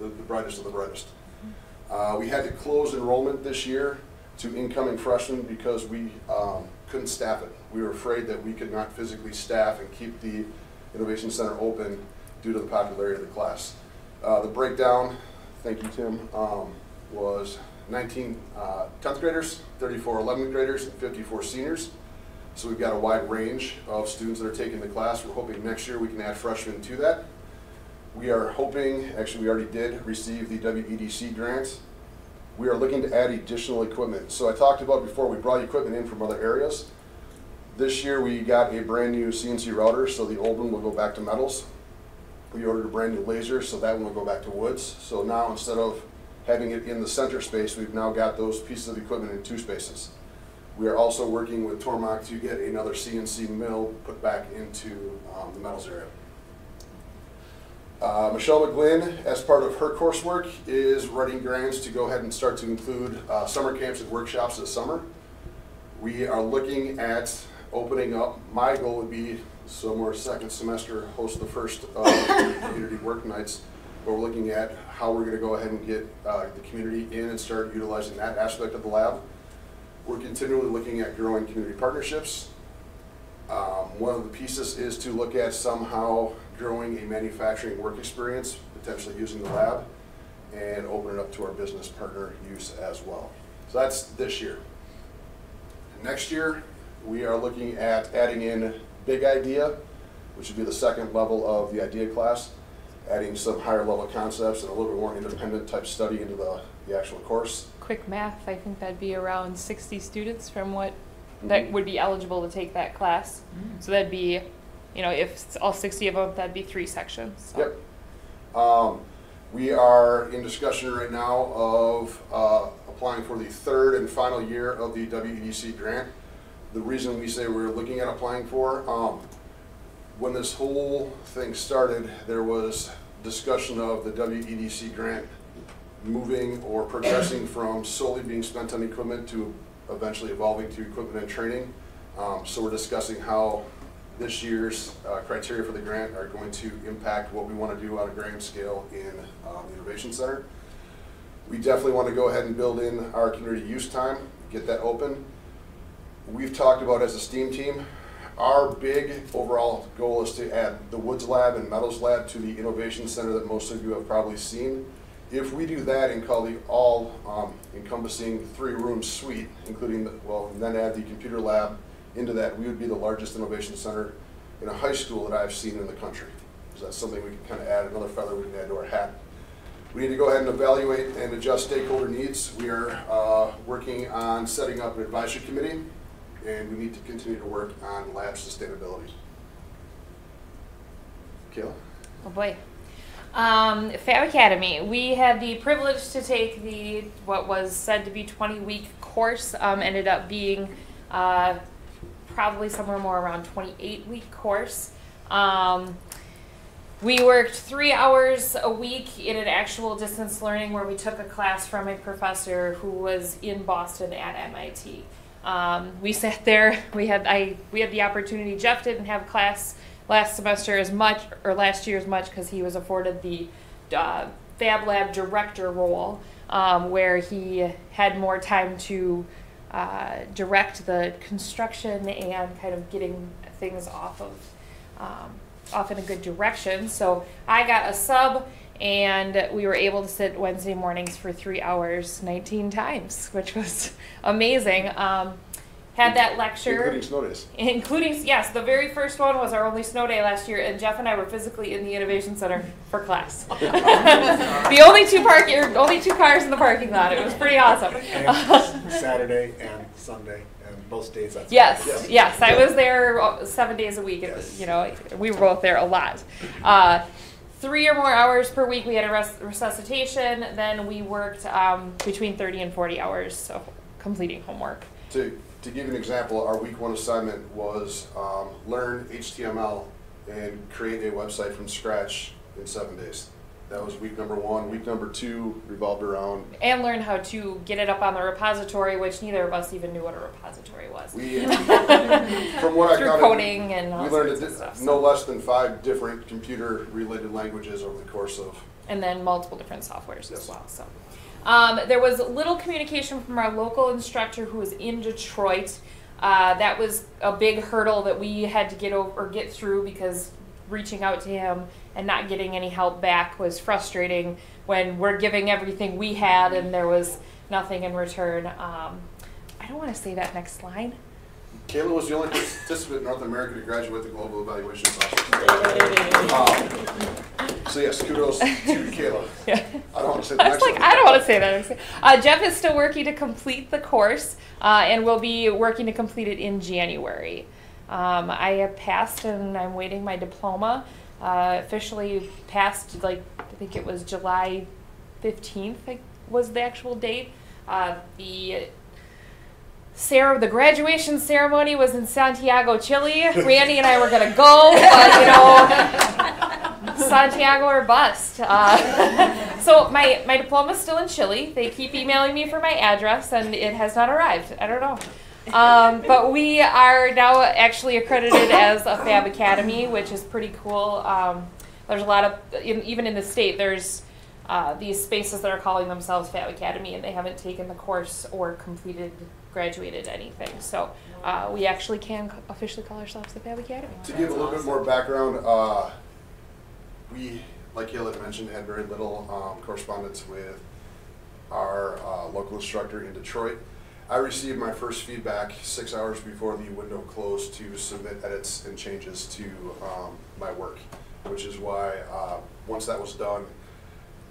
the brightest of the brightest. We had to close enrollment this year to incoming freshmen because we couldn't staff it. We were afraid that we could not physically staff and keep the Innovation Center open due to the popularity of the class. The breakdown, thank you Tim, was 19 10th graders, 34 11th graders, and 54 seniors. So we've got a wide range of students that are taking the class. We're hoping next year we can add freshmen to that. We are hoping, actually we already did receive the WEDC grant. We are looking to add additional equipment. So I talked about before, we brought equipment in from other areas. This year we got a brand new CNC router, so the old one will go back to metals. We ordered a brand new laser, so that one will go back to woods. So now instead of having it in the center space, we've now got those pieces of equipment in 2 spaces. We are also working with Tormach to get another CNC mill put back into the metals area. Michelle McGlynn, as part of her coursework, is writing grants to go ahead and start to include summer camps and workshops this summer. We are looking at opening up, my goal would be somewhere second semester, host the first community work nights, but we're looking at how we're going to go ahead and get the community in and start utilizing that aspect of the lab. We're continually looking at growing community partnerships. One of the pieces is to look at somehow growing a manufacturing work experience, potentially using the lab, and open it up to our business partner use as well. So that's this year. Next year, we are looking at adding in Big Idea, which would be the second level of the IDEA class, adding some higher level concepts and a little bit more independent type study into the actual course. Quick math, I think that'd be around 60 students from what that would be eligible to take that class. So that'd be, you know, if all 60 of them, that'd be 3 sections. So. Yep. We are in discussion right now of applying for the 3rd and final year of the WEDC grant. The reason we say we're looking at applying for, when this whole thing started, there was discussion of the WEDC grant moving or progressing from solely being spent on equipment to eventually evolving to equipment and training. So we're discussing how this year's criteria for the grant are going to impact what we want to do on a grand scale in the Innovation Center. We definitely want to go ahead and build in our community use time, get that open. We've talked about as a STEAM team, our big overall goal is to add the Woods Lab and Metals Lab to the Innovation Center that most of you have probably seen. If we do that and call the all-encompassing 3-room suite, including, and then add the computer lab into that, we would be the largest innovation center in a high school that I've seen in the country. So that's something we can kind of add, another feather we can add to our hat. We need to go ahead and evaluate and adjust stakeholder needs. We are working on setting up an advisory committee, and we need to continue to work on lab sustainability. Kayla? Oh boy. Fab Academy. We had the privilege to take the, what was said to be 20-week course, ended up being probably somewhere more around 28-week course. We worked 3 hours a week in an actual distance learning where we took a class from a professor who was in Boston at MIT. We sat there, we had the opportunity, Jeff didn't have class last semester as much, or last year as much, because he was afforded the Fab Lab director role, where he had more time to direct the construction and kind of getting things off in a good direction. So I got a sub, and we were able to sit Wednesday mornings for 3 hours 19 times, which was amazing. Had that lecture. Including snow days. Including, yes, the very first one was our only snow day last year, and Jeff and I were physically in the Innovation Center for class. The only two cars in the parking lot. It was pretty awesome. And Saturday and Sunday, and both days. That's Yes. I was there 7 days a week. Yes. You know, we were both there a lot. 3 or more hours per week. We had a resuscitation. Then we worked between 30 and 40 hours of completing homework. To give you an example, our week 1 assignment was learn HTML and create a website from scratch in 7 days. That was week number 1. Week number 2 revolved around... And learn how to get it up on the repository, which neither of us even knew what a repository was. From what I Through counted, coding and all we learned sorts of stuff. no less than 5 different computer-related languages over the course of... And then multiple different softwares Yes. as well. So. There was little communication from our local instructor who was in Detroit. That was a big hurdle that we had to get through, because reaching out to him and not getting any help back was frustrating when we're giving everything we had and there was nothing in return. I don't want to say that next line. Kayla was the only participant in North America to graduate the Global Evaluation Process. So yes, kudos to Kayla. Yeah. I don't want to say the next one. I don't want to say that. Jeff is still working to complete the course, and will be working to complete it in January. I have passed, and I'm waiting my diploma. Officially passed, I think it was July 15th was the actual date. The graduation ceremony was in Santiago, Chile. Randy and I were going to go, but Santiago or bust. So my diploma's still in Chile. They keep emailing me for my address, and it has not arrived. I don't know. But we are now actually accredited as a Fab Academy, which is pretty cool. There's a lot of, even in the state, there's these spaces that are calling themselves Fab Academy, and they haven't taken the course or graduated anything. So we actually can officially call ourselves the Fab Academy. To give a little bit more background, we, like Kayla had mentioned, had very little correspondence with our local instructor in Detroit. I received my first feedback 6 hours before the window closed to submit edits and changes to my work, which is why once that was done,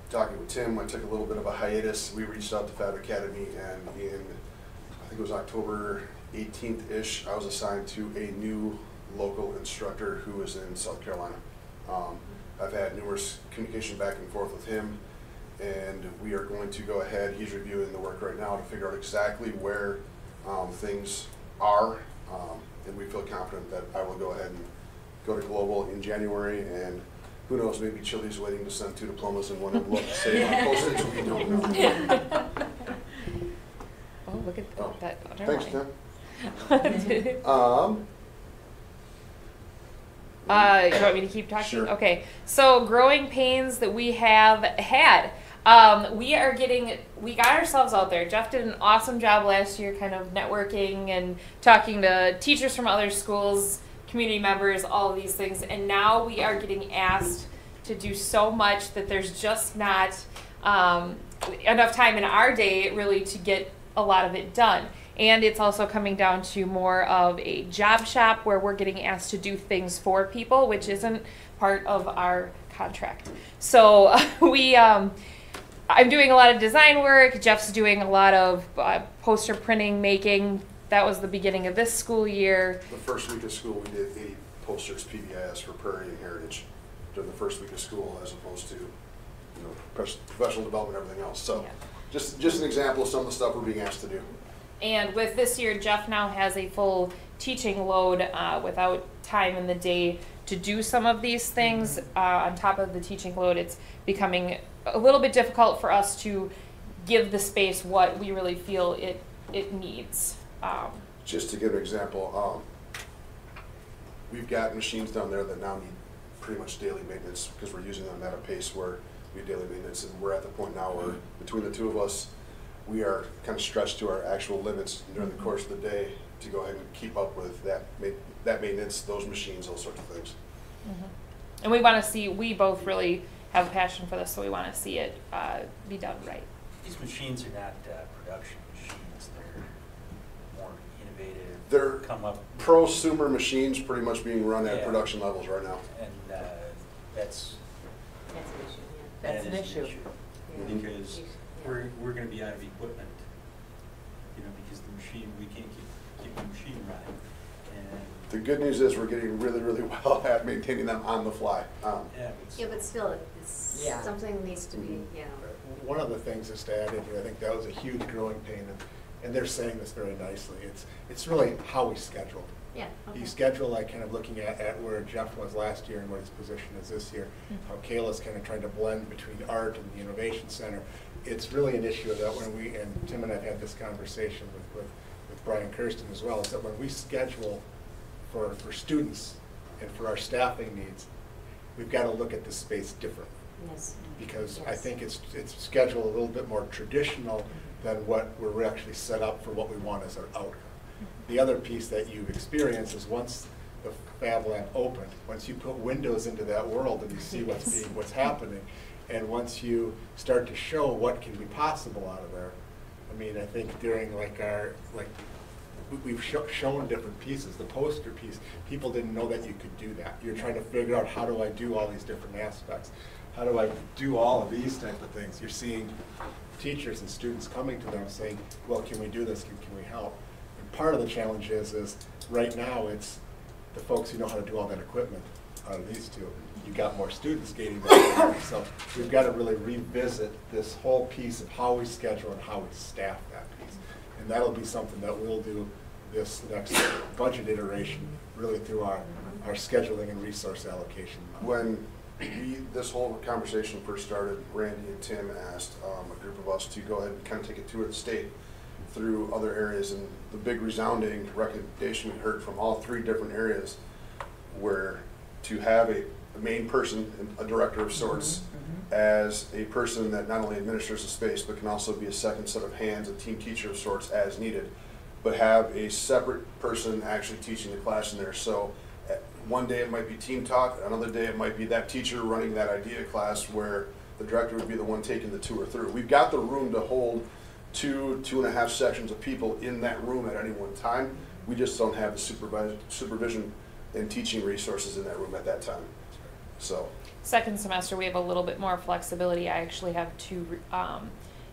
talking with Tim, I took a little bit of a hiatus. We reached out to Fab Academy, and in, I think it was October 18th-ish, I was assigned to a new local instructor who is in South Carolina. I've had numerous communication back and forth with him, and we are going to go ahead. He's reviewing the work right now to figure out exactly where things are, and we feel confident that I will go ahead and go to Global in January, and who knows, maybe Chile's waiting to send 2 diplomas in one envelope to save on postage. We don't know. Oh, look at that. Thanks, Tim. You want me to keep talking? Sure. Okay. So growing pains that we have had. We got ourselves out there. Jeff did an awesome job last year kind of networking and talking to teachers from other schools, community members, all of these things. And now we are getting asked to do so much that there's just not enough time in our day really to get a lot of it done. And it's also coming down to more of a job shop where we're getting asked to do things for people, which isn't part of our contract. So I'm doing a lot of design work. Jeff's doing a lot of poster printing, making. That was the beginning of this school year. The first week of school, we did 80 posters PBIS for Prairie and Heritage during the first week of school, as opposed to professional development and everything else. So just an example of some of the stuff we're being asked to do. And with this year, Jeff now has a full teaching load without time in the day to do some of these things. On top of the teaching load, it's becoming a little bit difficult for us to give the space what we really feel it needs. Just to give an example, we've got machines down there that now need pretty much daily maintenance because we're using them at a pace where we do daily maintenance, and we're at the point now where between the two of us, we are kind of stretched to our actual limits during the course of the day to go ahead and keep up with that maintenance, those machines, those sorts of things. And we want to see, we both really have a passion for this, so we want to see it be done right. These machines are not production machines. They're more innovative. They're come up prosumer machines pretty much being run at Yeah. production levels right now. And that's That's an issue, yeah. That's that an is issue. because we're going to be out of equipment, you know, because the machine, we can't keep the machine running. And The good news is we're getting really, really well at maintaining them on the fly. Yeah, but still, it's Yeah. something needs to be, you know. One of the things that's to add in here, I think that was a huge growing pain, and they're saying this very nicely. It's really how we schedule. Yeah, okay. You schedule, like, kind of looking at where Jeff was last year and what his position is this year, how Kayla's kind of trying to blend between art and the Innovation Center. It's really an issue that when we, and Tim and I have had this conversation with Brian Kirsten as well, is that when we schedule for students and for our staffing needs, we've got to look at this space differently. Yes. Because I Yes. think it's scheduled a little bit more traditional than what we're actually set up for what we want as our outcome. The other piece that you've experienced is once the Fab Lab opened, once you put windows into that world and you see what's happening, and once you start to show what can be possible out of there, I mean, I think during we've shown different pieces. The poster piece, people didn't know that you could do that. You're trying to figure out, how do I do all these different aspects? How do I do all of these type of things? You're seeing teachers and students coming to them saying, well, can we do this? Can we help? And part of the challenge is right now it's the folks who know how to do all that equipment out of these two. You've got more students gaining that. So we've got to really revisit this whole piece of how we schedule and how we staff that piece. And that'll be something that we'll do this next budget iteration, really through our scheduling and resource allocation. When this whole conversation first started, Randy and Tim asked a group of us to go ahead and kind of take a tour of the state through other areas, and the big resounding recommendation we heard from all three different areas were to have a main person, a director of sorts, as a person that not only administers the space but can also be a second set of hands, a team teacher of sorts as needed, but have a separate person actually teaching the class in there. So one day it might be team talk, another day it might be that teacher running that idea class where the director would be the one taking the tour through. We've got the room to hold 2.5 sections of people in that room at any one time. We just don't have the supervision and teaching resources in that room at that time. So Second semester, we have a little bit more flexibility. I actually have two,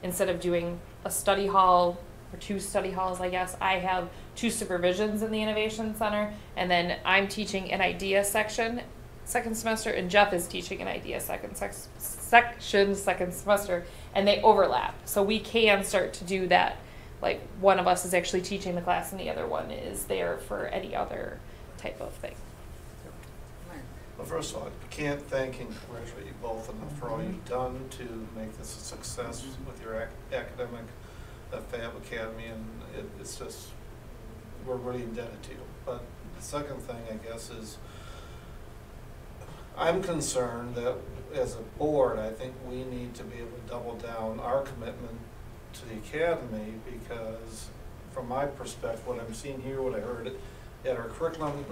instead of doing a study hall, or 2 study halls, I guess, I have 2 supervisions in the Innovation Center, and then I'm teaching an idea section second semester, and Jeff is teaching an idea section second semester, and they overlap. So we can start to do that. Like, one of us is actually teaching the class, and the other one is there for any other type of thing. Well, first of all, I can't thank and congratulate you both enough for all you've done to make this a success with your academic Fab Academy, and it's just, we're really indebted to you. But the second thing, I guess, is I'm concerned that as a board, I think we need to be able to double down our commitment to the academy, because from my perspective, what I'm seeing here, what I heard at our curriculum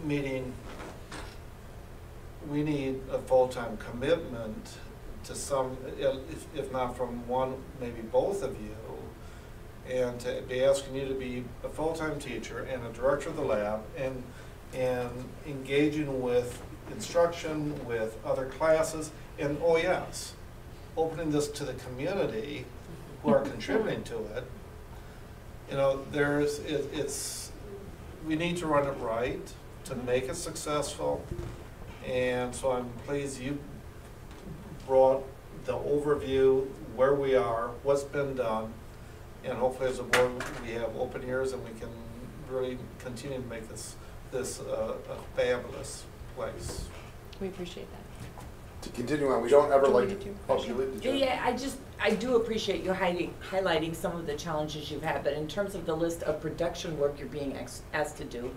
meeting, we need a full-time commitment to some, if not from one, maybe both of you, and to be asking you to be a full-time teacher and a director of the lab, and engaging with instruction, with other classes, and oh yes, opening this to the community who are contributing to it. You know, we need to run it right to make it successful, and so I'm pleased you brought the overview, where we are, what's been done, and hopefully as a board we have open ears and we can really continue to make this a fabulous place. We appreciate that. to continue on, we don't ever like. I do appreciate you highlighting some of the challenges you've had, but in terms of the list of production work you're being asked to do,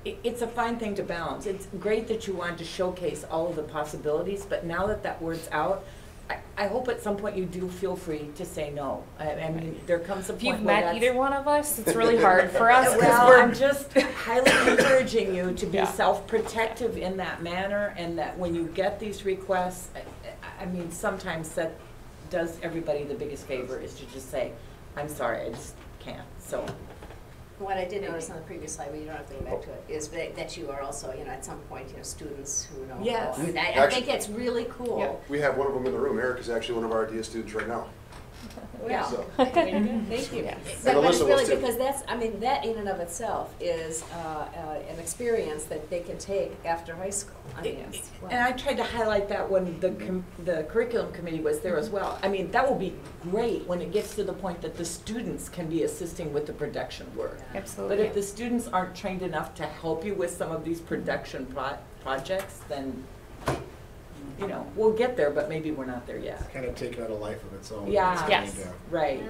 it's a fine thing to balance. It's great that you wanted to showcase all of the possibilities, but now that that word's out, I hope at some point you do feel free to say no. I mean, there comes a If point you've where met that's- either one of us, it's really hard for us. Well, I'm just highly encouraging you to be Yeah. self-protective in that manner, and that when you get these requests, I mean, sometimes that does everybody the biggest favor, is to just say, I'm sorry, I just can't, so. What I did notice on the previous slide, but you don't have to go back to it, is that you are also, at some point, students who know. Yes. I mean, I Actually- think it's really cool. Yep. We have one of them in the room. Eric is actually one of our idea students right now. Yeah. So- Thank you. Yeah. But And it's Alyssa really was too. because that in and of itself is an experience that they can take after high school. I mean, it's, And I tried to highlight that when the curriculum committee was there as well. I mean, that will be great when it gets to the point that the students can be assisting with the production work. Absolutely. But if the students aren't trained enough to help you with some of these production projects, then, we'll get there, but maybe we're not there yet. Kind of taking on a life of its own. Yeah. It's Yes. kind of- Right.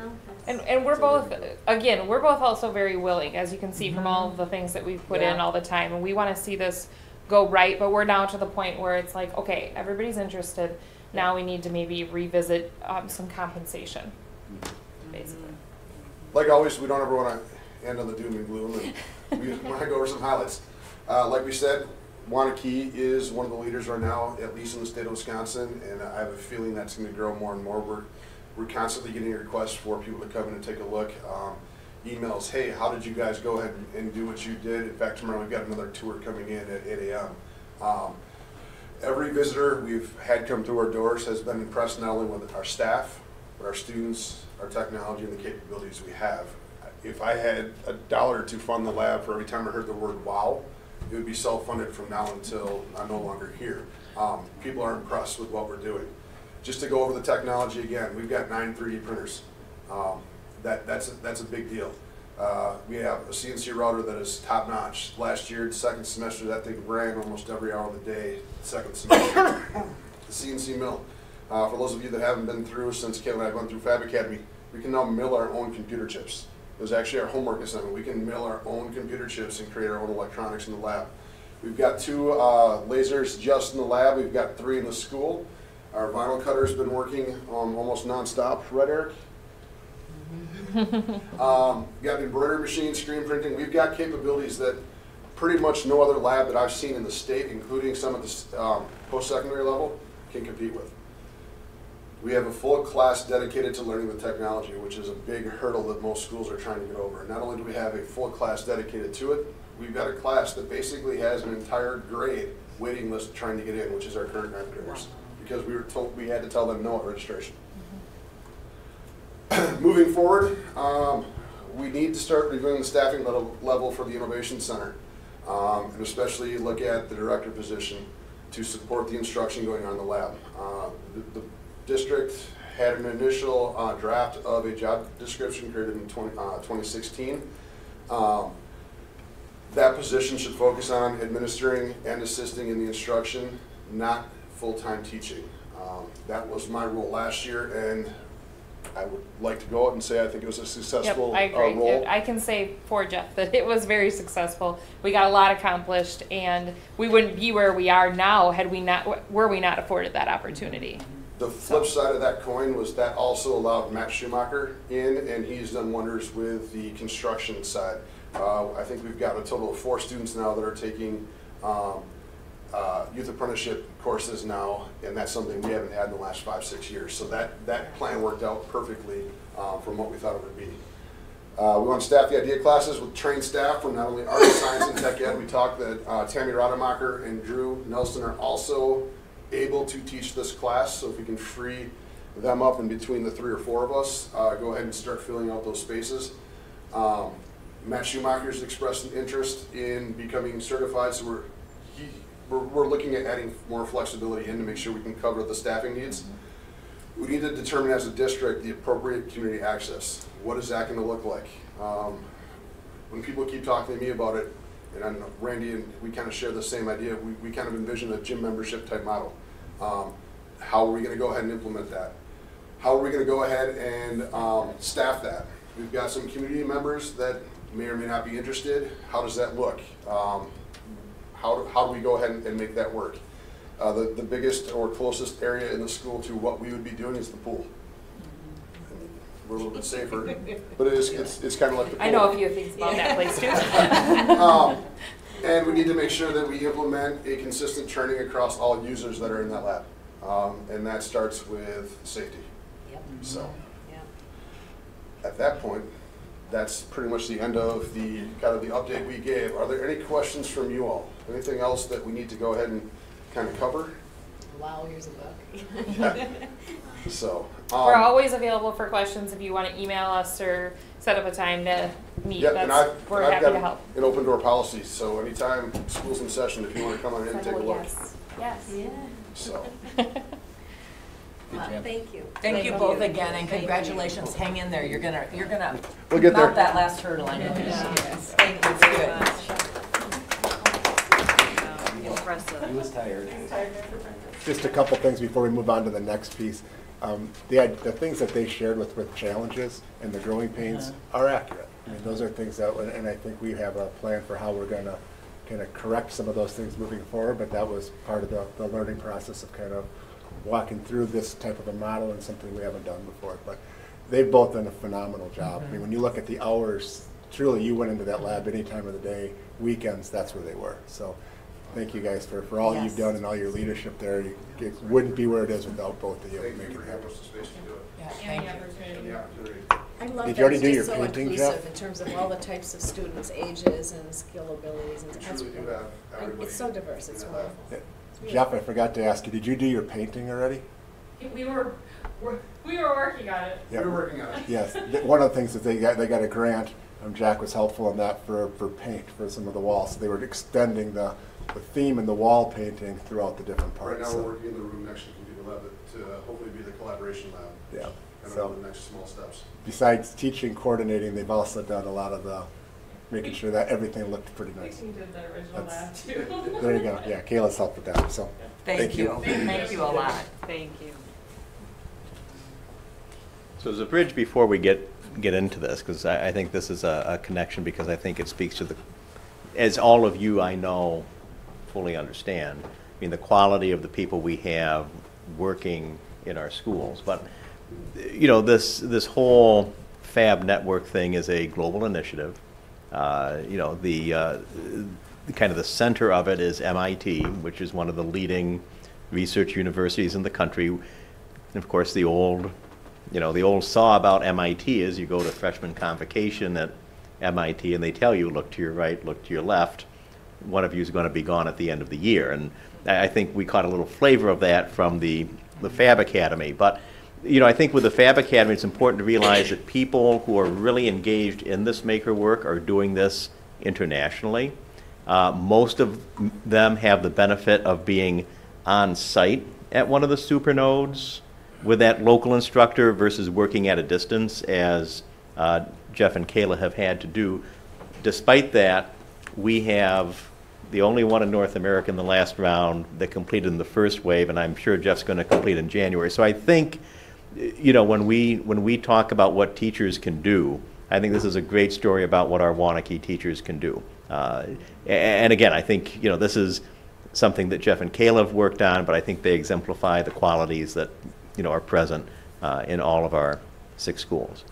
And we're both, again, we're both also very willing, as you can see from all of the things that we've put in Yeah. all the time, and we want to see this go right, but we're now to the point where it's like, okay, everybody's interested, now we need to maybe revisit some compensation, basically. Like always, we don't ever want to end on the doom and gloom, and we want to go over some highlights. Like we said, Waunakee is one of the leaders right now, at least in the state of Wisconsin, and I have a feeling that's going to grow more and more. We're constantly getting requests for people to come in and take a look. Emails, hey, how did you guys go ahead and do what you did? In fact, tomorrow we've got another tour coming in at 8 a.m. Every visitor we've had come through our doors has been impressed not only with our staff, but our students, our technology, and the capabilities we have. If I had $1 to fund the lab for every time I heard the word wow, it would be self-funded from now until I'm no longer here. People are impressed with what we're doing. Just to go over the technology again, we've got 9 3D printers. That's a big deal. We have a CNC router that is top-notch. Last year, the second semester, that thing ran almost every hour of the day, second semester. The CNC mill. For those of you that haven't been through since Kevin and I went through Fab Academy, we can now mill our own computer chips. It was actually our homework assignment. We can mill our own computer chips and create our own electronics in the lab. We've got 2 lasers just in the lab. We've got 3 in the school. Our vinyl cutter's been working almost nonstop. Right, Eric? Got an embroidery machine, screen printing. We've got capabilities that pretty much no other lab that I've seen in the state, including some at the post-secondary level, can compete with. We have a full class dedicated to learning with technology, which is a big hurdle that most schools are trying to get over. Not only do we have a full class dedicated to it, we've got a class that basically has an entire grade waiting list trying to get in, which is our current 9th graders, because we had to tell them no at registration. Moving forward, we need to start reviewing the staffing level for the Innovation Center, and especially look at the director position to support the instruction going on in the lab. The district had an initial draft of a job description created in 2016. That position should focus on administering and assisting in the instruction, not full-time teaching. That was my role last year, and I would like to go out and say I think it was a successful Yep, I agree. role. I can say for Jeff that it was very successful. We got a lot accomplished, and we wouldn't be where we are now were we not afforded that opportunity. The flip side of that coin was that also allowed Matt Schumacher in, and he's done wonders with the construction side. I think we've got a total of 4 students now that are taking youth apprenticeship courses now, and that's something we haven't had in the last 5-6 years. So that plan worked out perfectly from what we thought it would be. We want to staff the idea classes with trained staff from not only art, science, and tech ed. We talked that Tammy Rademacher and Drew Nelson are also able to teach this class, so if we can free them up in between the 3 or 4 of us, go ahead and start filling out those spaces. Matt Schumacher's expressed an interest in becoming certified, so we're looking at adding more flexibility in to make sure we can cover the staffing needs. We need to determine as a district the appropriate community access. What is that going to look like? When people keep talking to me about it, and I know Randy and we kind of share the same idea, we kind of envision a gym membership type model. How are we going to go ahead and implement that? How are we going to go ahead and staff that? We've got some community members that may or may not be interested. How does that look? How do we go ahead and make that work? The biggest or closest area in the school to what we would be doing is the pool. We're a little bit safer, but it's kind of like the pool. I know a few things about that place too. And we need to make sure that we implement a consistent training across all users that are in that lab. And that starts with safety. Yep. So Yep. at that point, that's pretty much the end of the kind of the update we gave. Are there any questions from you all? Anything else that we need to go ahead and kind of cover? Wow, here's a book. Yeah. So We're always available for questions if you want to email us or set up a time to meet. yeah, and We're I've happy got to help. an open door policy, so anytime school's in session, if you want to come on in and take a look. Yes. Yes. Yeah. So Well, thank you. Thank you both again, and congratulations. Hang in there. You're gonna we'll get there. mount that last hurdle. I know. Yes. Thank you. It's good. Impressive. He was tired. Just a couple things before we move on to the next piece. The things that they shared with challenges and the growing pains are accurate. I mean, those are things that, and I think we have a plan for how we're going to kind of correct some of those things moving forward, but that was part of the learning process of kind of walking through this type of a model and something we haven't done before. But they've both done a phenomenal job. I mean, when you look at the hours, truly you went into that lab any time of the day, weekends, that's where they were. So thank you guys for all you've done and all your leadership there. It wouldn't be where it is without both of you making it happen. Yeah, thank you. I love Did that you already it's do just your so painting, inclusive Jeff? in terms of all the types of students, ages, and skill abilities. And that's truly do have everybody it's so diverse. It's in that lab. wonderful. Jeff, I forgot to ask you, did you do your painting already? We were working on it. We're working on it. Yes. One of the things that they got a grant. Jack was helpful in that for paint for some of the walls. So they were extending the theme and the wall painting throughout the different parts. Right now, we're working in the room next to the computer lab to hopefully be the collaboration lab. Yeah. And So the next small steps. besides teaching, coordinating, they've also done a lot of the making sure that everything looked pretty nice. We did the original lab too. There you go. Yeah, Kayla's helped with that. So Thank you. Thank you a lot. Thank you. So as a bridge before we get into this, because I think this is a connection, because I think it speaks to as all of you I know fully understand, I mean, the quality of the people we have working in our schools. But, you know, this whole Fab network thing is a global initiative. You know, the kind of the center of it is MIT, which is one of the leading research universities in the country. And of course, the old saw about MIT is you go to freshman convocation at MIT and they tell you, look to your right, look to your left. One of you is going to be gone at the end of the year. And I think we caught a little flavor of that from the Fab Academy. But, you know, I think with the Fab Academy, it's important to realize that people who are really engaged in this maker work are doing this internationally. Most of them have the benefit of being on site at one of the supernodes with that local instructor versus working at a distance, as Jeff and Kayla have had to do. Despite that, we have the only one in North America in the last round that completed in the first wave, and I'm sure Jeff's going to complete in January. So I think, you know, when we talk about what teachers can do, I think this is a great story about what our Waunakee teachers can do. And again, I think, you know, this is something that Jeff and Kayla have worked on, but I think they exemplify the qualities that, you know, are present in all of our 6 schools.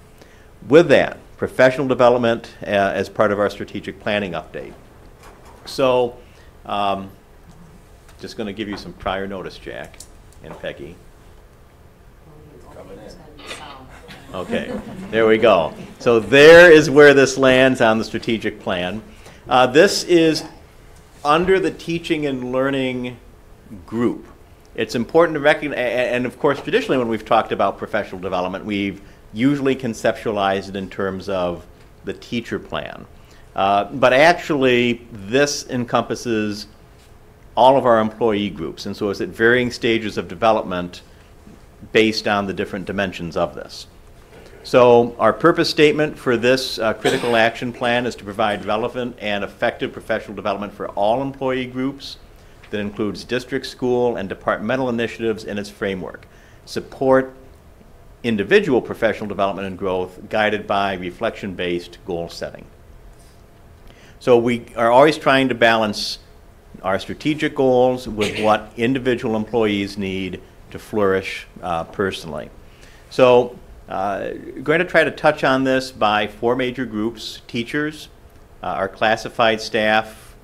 With that, professional development as part of our strategic planning update. So, just going to give you some prior notice, Jack and Peggy. Coming in. Okay, there we go. So there is where this lands on the strategic plan. This is under the teaching and learning group. It's important to recognize, and of course, traditionally when we've talked about professional development, we've usually conceptualized it in terms of the teacher plan. But actually, this encompasses all of our employee groups, and so it's at varying stages of development based on the different dimensions of this. So our purpose statement for this critical action plan is to provide relevant and effective professional development for all employee groups that includes district, school, and departmental initiatives in its framework. Support individual professional development and growth guided by reflection-based goal setting. So we are always trying to balance our strategic goals with what individual employees need to flourish personally. So going to try to touch on this by 4 major groups: teachers, our classified staff,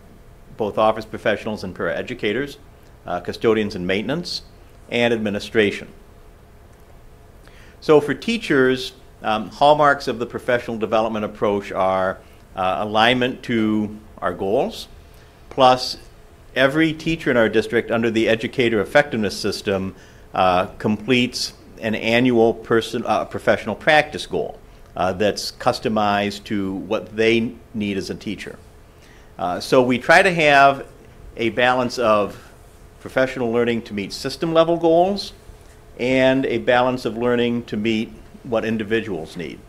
both office professionals and paraeducators, custodians and maintenance, and administration. So for teachers, hallmarks of the professional development approach are alignment to our goals, plus every teacher in our district under the educator effectiveness system completes an annual professional practice goal that's customized to what they need as a teacher. So we try to have a balance of professional learning to meet system level goals and a balance of learning to meet what individuals need.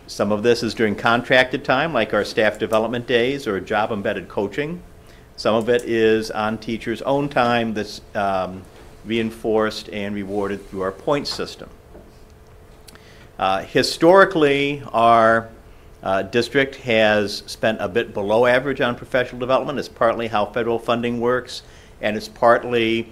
Some of this is during contracted time, like our staff development days or job embedded coaching. Some of it is on teachers' own time that's reinforced and rewarded through our point system. Historically, our district has spent a bit below average on professional development. It's partly how federal funding works, and it's partly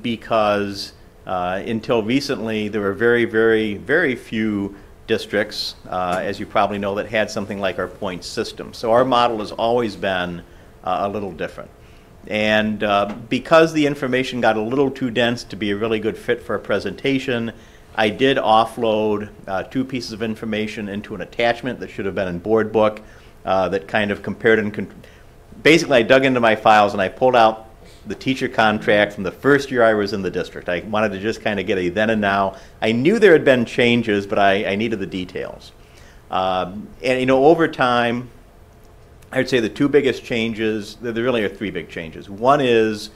because until recently there were very, very, very few districts, as you probably know, that had something like our point system. So our model has always been a little different. And because the information got a little too dense to be a really good fit for a presentation, I did offload 2 pieces of information into an attachment that should have been in board book that kind of compared and basically I dug into my files and I pulled out the teacher contract from the first year I was in the district. I wanted to just kind of get a then and now. I knew there had been changes, but I needed the details. And you know, over time, I would say the 2 biggest changes, there really are 3 big changes. One is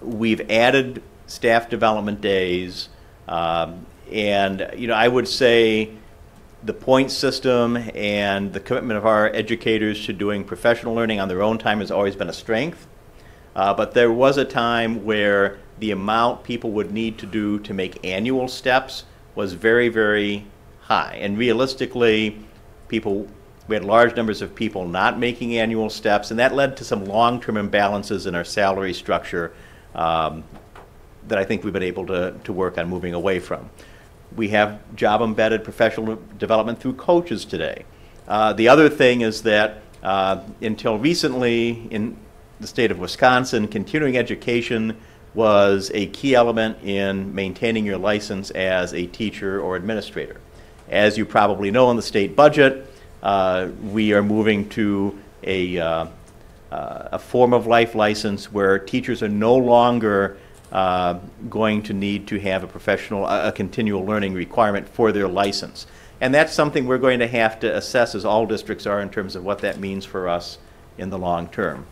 we've added staff development days, and you know, I would say the point system and the commitment of our educators to doing professional learning on their own time has always been a strength. But there was a time where the amount people would need to do to make annual steps was very, very high. And realistically, we had large numbers of people not making annual steps, and that led to some long-term imbalances in our salary structure that I think we've been able to work on moving away from. We have job-embedded professional development through coaches today. The other thing is that until recently in the state of Wisconsin, continuing education was a key element in maintaining your license as a teacher or administrator. As you probably know, in the state budget, we are moving to a form of life license where teachers are no longer going to need to have a continual learning requirement for their license. And that's something we're going to have to assess, as all districts are, in terms of what that means for us in the long term.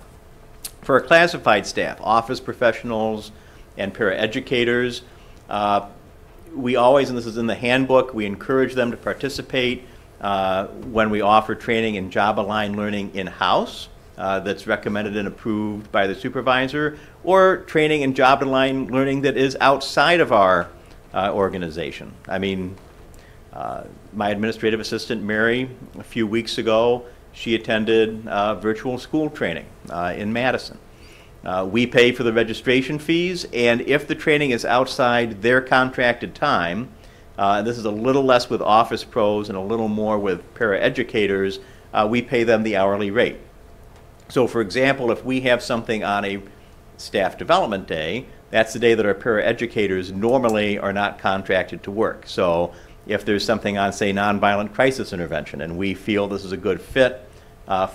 For our classified staff, office professionals and paraeducators, we always, and this is in the handbook, we encourage them to participate when we offer training in job-aligned learning in-house that's recommended and approved by the supervisor, or training in job-aligned learning that is outside of our organization. I mean, my administrative assistant, Mary, a few weeks ago, she attended virtual school training in Madison. We pay for the registration fees, and if the training is outside their contracted time, this is a little less with office pros and a little more with paraeducators, we pay them the hourly rate. So for example, if we have something on a staff development day, that's the day that our paraeducators normally are not contracted to work. So if there's something on, say, nonviolent crisis intervention, and we feel this is a good fit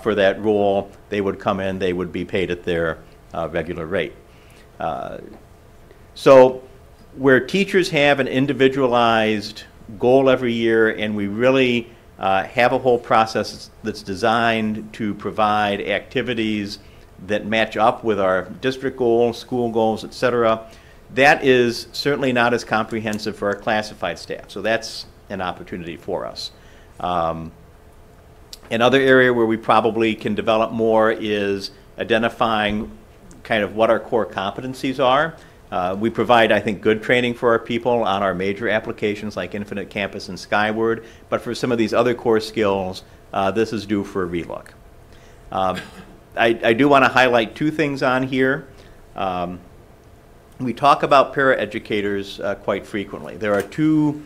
for that role, they would come in, they would be paid at their regular rate. So where teachers have an individualized goal every year, and we really have a whole process that's designed to provide activities that match up with our district goals, school goals, et cetera, that is certainly not as comprehensive for our classified staff. So that's an opportunity for us. Another area where we probably can develop more is identifying kind of what our core competencies are. We provide, I think, good training for our people on our major applications like Infinite Campus and Skyward, but for some of these other core skills, this is due for a relook. I do want to highlight two things on here. We talk about paraeducators quite frequently. There are two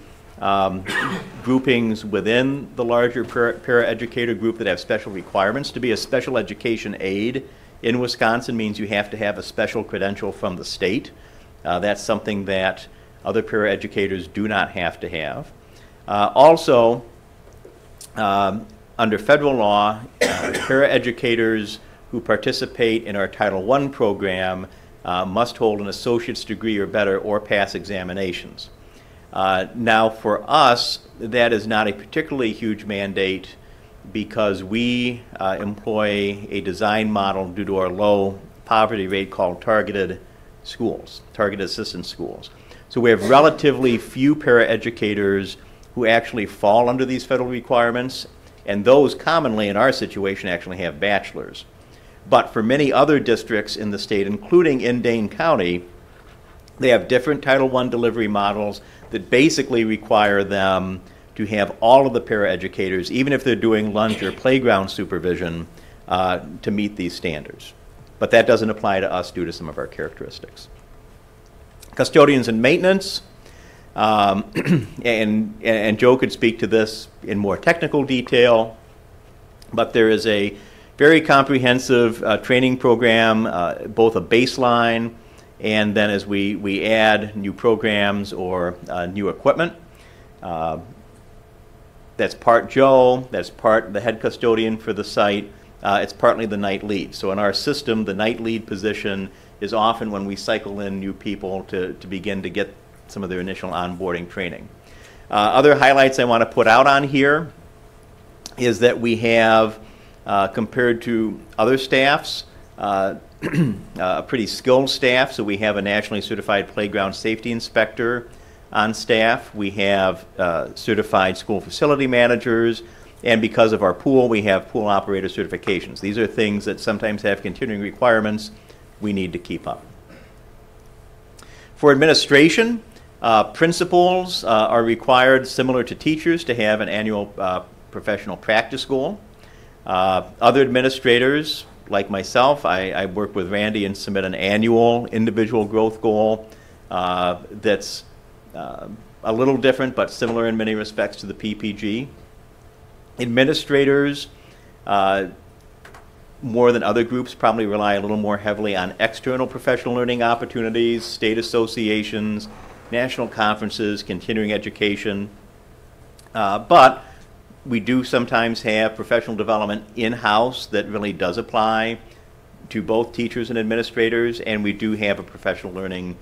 groupings within the larger paraeducator group that have special requirements. To be a special education aide in Wisconsin means you have to have a special credential from the state. That's something that other paraeducators do not have to have. Also, under federal law, paraeducators who participate in our Title I program must hold an associate's degree or better or pass examinations. Now for us, that is not a particularly huge mandate because we employ a design model due to our low poverty rate called targeted schools, targeted assistance schools. So we have relatively few paraeducators who actually fall under these federal requirements, and those commonly in our situation actually have bachelors. But for many other districts in the state, including in Dane County, they have different Title I delivery models that basically require them to have all of the paraeducators, even if they're doing lunch or playground supervision, to meet these standards. But that doesn't apply to us due to some of our characteristics. Custodians and maintenance, and Joe could speak to this in more technical detail, but there is a very comprehensive training program, both a baseline and then as we add new programs or new equipment. That's part Joe, that's part the head custodian for the site, it's partly the night lead. So in our system, the night lead position is often when we cycle in new people to begin to get some of their initial onboarding training. Other highlights I want to put out on here is that we have, compared to other staffs, a pretty skilled staff. So we have a nationally certified playground safety inspector on staff. We have certified school facility managers, and because of our pool, we have pool operator certifications. These are things that sometimes have continuing requirements we need to keep up. For administration, principals are required, similar to teachers, to have an annual professional practice goal. Other administrators, like myself, I work with Randy and submit an annual individual growth goal that's a little different but similar in many respects to the PPG. Administrators, more than other groups, probably rely a little more heavily on external professional learning opportunities, state associations, national conferences, continuing education. But we do sometimes have professional development in-house that really does apply to both teachers and administrators, and we do have a professional learning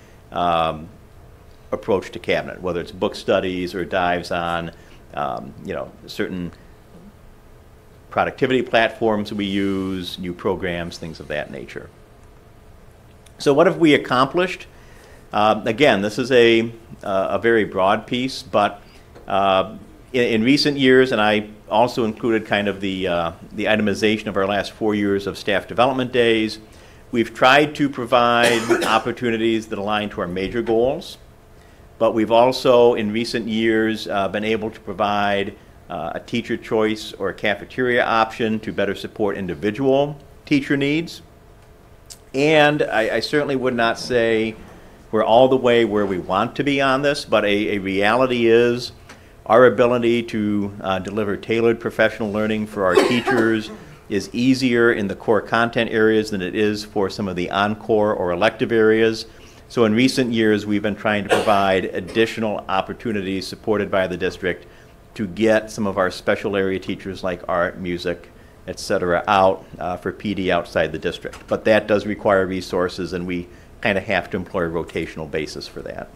approach to cabinet, whether it's book studies or dives on certain productivity platforms we use, new programs, things of that nature. So what have we accomplished? Again, this is a very broad piece, but in recent years, and I also included kind of the itemization of our last 4 years of staff development days, we've tried to provide opportunities that align to our major goals, but we've also in recent years been able to provide a teacher choice or a cafeteria option to better support individual teacher needs. And I certainly would not say we're all the way where we want to be on this, but a reality is our ability to deliver tailored professional learning for our teachers is easier in the core content areas than it is for some of the encore or elective areas. So in recent years, we've been trying to provide additional opportunities supported by the district to get some of our special area teachers like art, music, et cetera, out for PD outside the district. But that does require resources, and we kind of have to employ a rotational basis for that.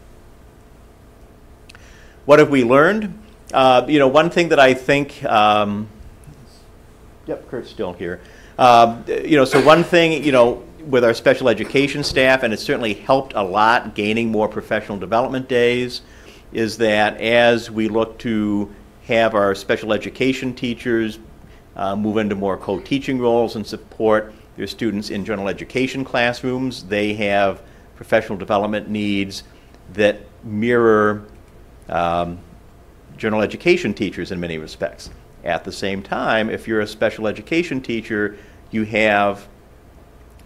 What have we learned? One thing that I think, yep, Kurt's still here. So one thing, with our special education staff, and it's certainly helped a lot gaining more professional development days, is that as we look to have our special education teachers move into more co-teaching roles and support their students in general education classrooms, they have professional development needs that mirror general education teachers in many respects. At the same time, if you're a special education teacher, you have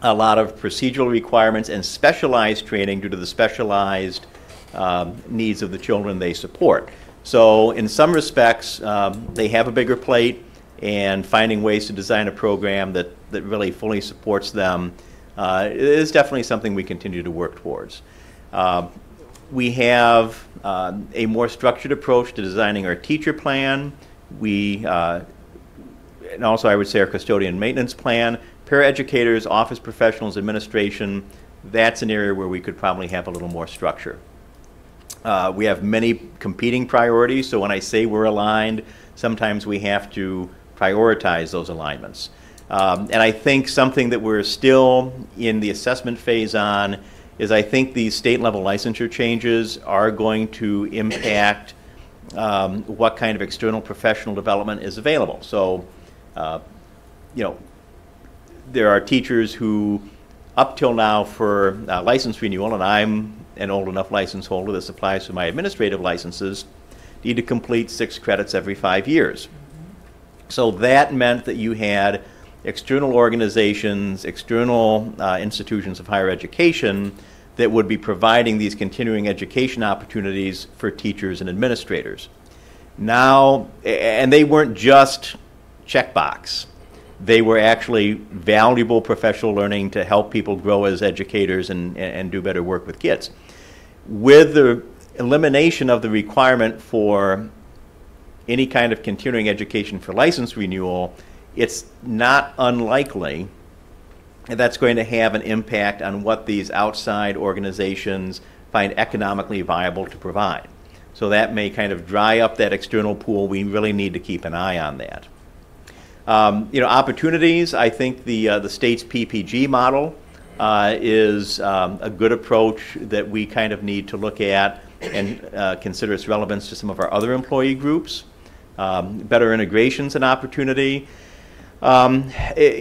a lot of procedural requirements and specialized training due to the specialized needs of the children they support. So in some respects, they have a bigger plate, and finding ways to design a program that really fully supports them is definitely something we continue to work towards. We have a more structured approach to designing our teacher plan. And also I would say our custodian maintenance plan. Paraeducators, office professionals, administration, that's an area where we could probably have a little more structure. We have many competing priorities, so when I say we're aligned, sometimes we have to prioritize those alignments. And I think something that we're still in the assessment phase on is I think these state level licensure changes are going to impact what kind of external professional development is available. So, you know, there are teachers who, up till now for license renewal, and I'm an old enough license holder, this applies to my administrative licenses, need to complete 6 credits every 5 years. So that meant that you had external organizations, external institutions of higher education that would be providing these continuing education opportunities for teachers and administrators. Now, and they weren't just checkbox. They were actually valuable professional learning to help people grow as educators and do better work with kids. With the elimination of the requirement for any kind of continuing education for license renewal, it's not unlikely that's going to have an impact on what these outside organizations find economically viable to provide. So that may kind of dry up that external pool. We really need to keep an eye on that. You know, opportunities, I think the state's PPG model is a good approach that we kind of need to look at and consider its relevance to some of our other employee groups. Better integration's an opportunity. You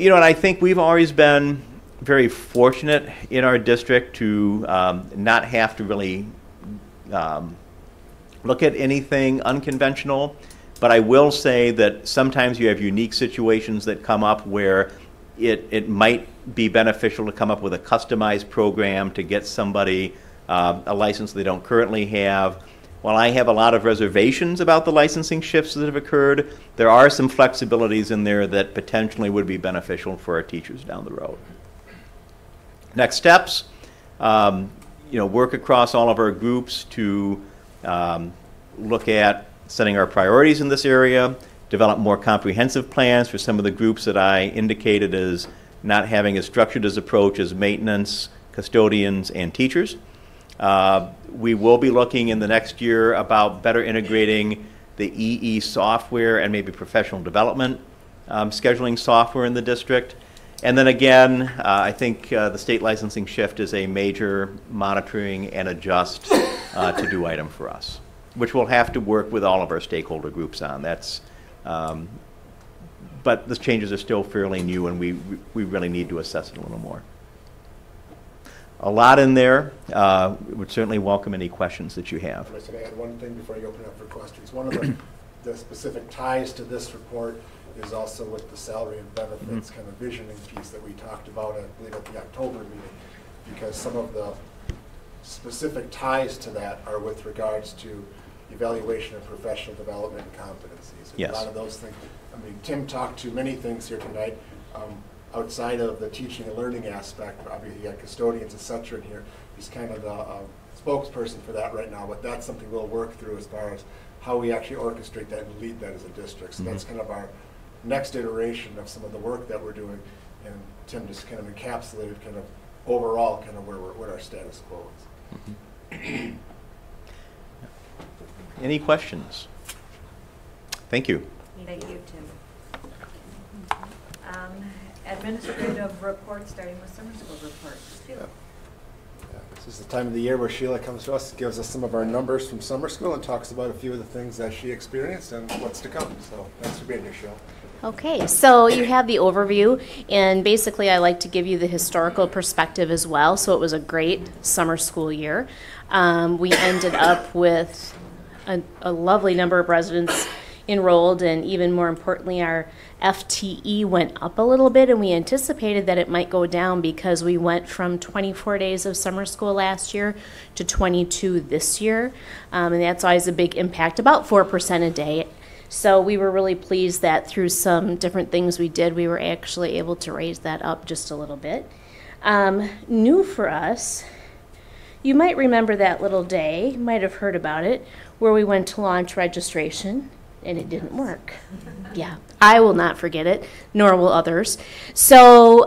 know, and I think we've always been very fortunate in our district to not have to really look at anything unconventional. But I will say that sometimes you have unique situations that come up where it might be beneficial to come up with a customized program to get somebody a license they don't currently have. While I have a lot of reservations about the licensing shifts that have occurred, there are some flexibilities in there that potentially would be beneficial for our teachers down the road. Next steps, you know, work across all of our groups to look at setting our priorities in this area, develop more comprehensive plans for some of the groups that I indicated as not having as structured as approach as maintenance, custodians, and teachers. We will be looking in the next year about better integrating the EE software and maybe professional development scheduling software in the district. And then again, I think the state licensing shift is a major monitoring and adjust to do item for us, which we'll have to work with all of our stakeholder groups on. That's, but the changes are still fairly new, and we really need to assess it a little more. A lot in there. Would certainly welcome any questions that you have. I'm just going to add one thing before you open up for questions. One of the specific ties to this report is also with the salary and benefits kind of visioning piece that we talked about, I believe, at the October meeting, because some of the specific ties to that are with regards to evaluation of professional development and competencies. Yes. A lot of those things. I mean, Tim talked to many things here tonight. Outside of the teaching and learning aspect, obviously you got custodians, et cetera, in here. He's kind of the spokesperson for that right now, but that's something we'll work through as far as how we actually orchestrate that and lead that as a district. So that's kind of our next iteration of some of the work that we're doing, and Tim just kind of encapsulated kind of overall kind of where our status quo is. Any questions? Thank you. Thank you, Tim. Administrative report, starting with summer school report. Sheila. Yeah, this is the time of the year where Sheila comes to us, gives us some of our numbers from summer school, and talks about a few of the things that she experienced and what's to come. So thanks for being here, Sheila. Okay, so you have the overview, and basically I like to give you the historical perspective as well. So it was a great summer school year. We ended up with a lovely number of residents enrolled, and even more importantly, our FTE went up a little bit, and we anticipated that it might go down because we went from 24 days of summer school last year to 22 this year, and that's always a big impact, about 4% a day. So we were really pleased that through some different things we did, we were actually able to raise that up just a little bit. New for us, you might remember that little day, you might have heard about it, where we went to launch registration and it didn't work. Yeah, I will not forget it, nor will others. So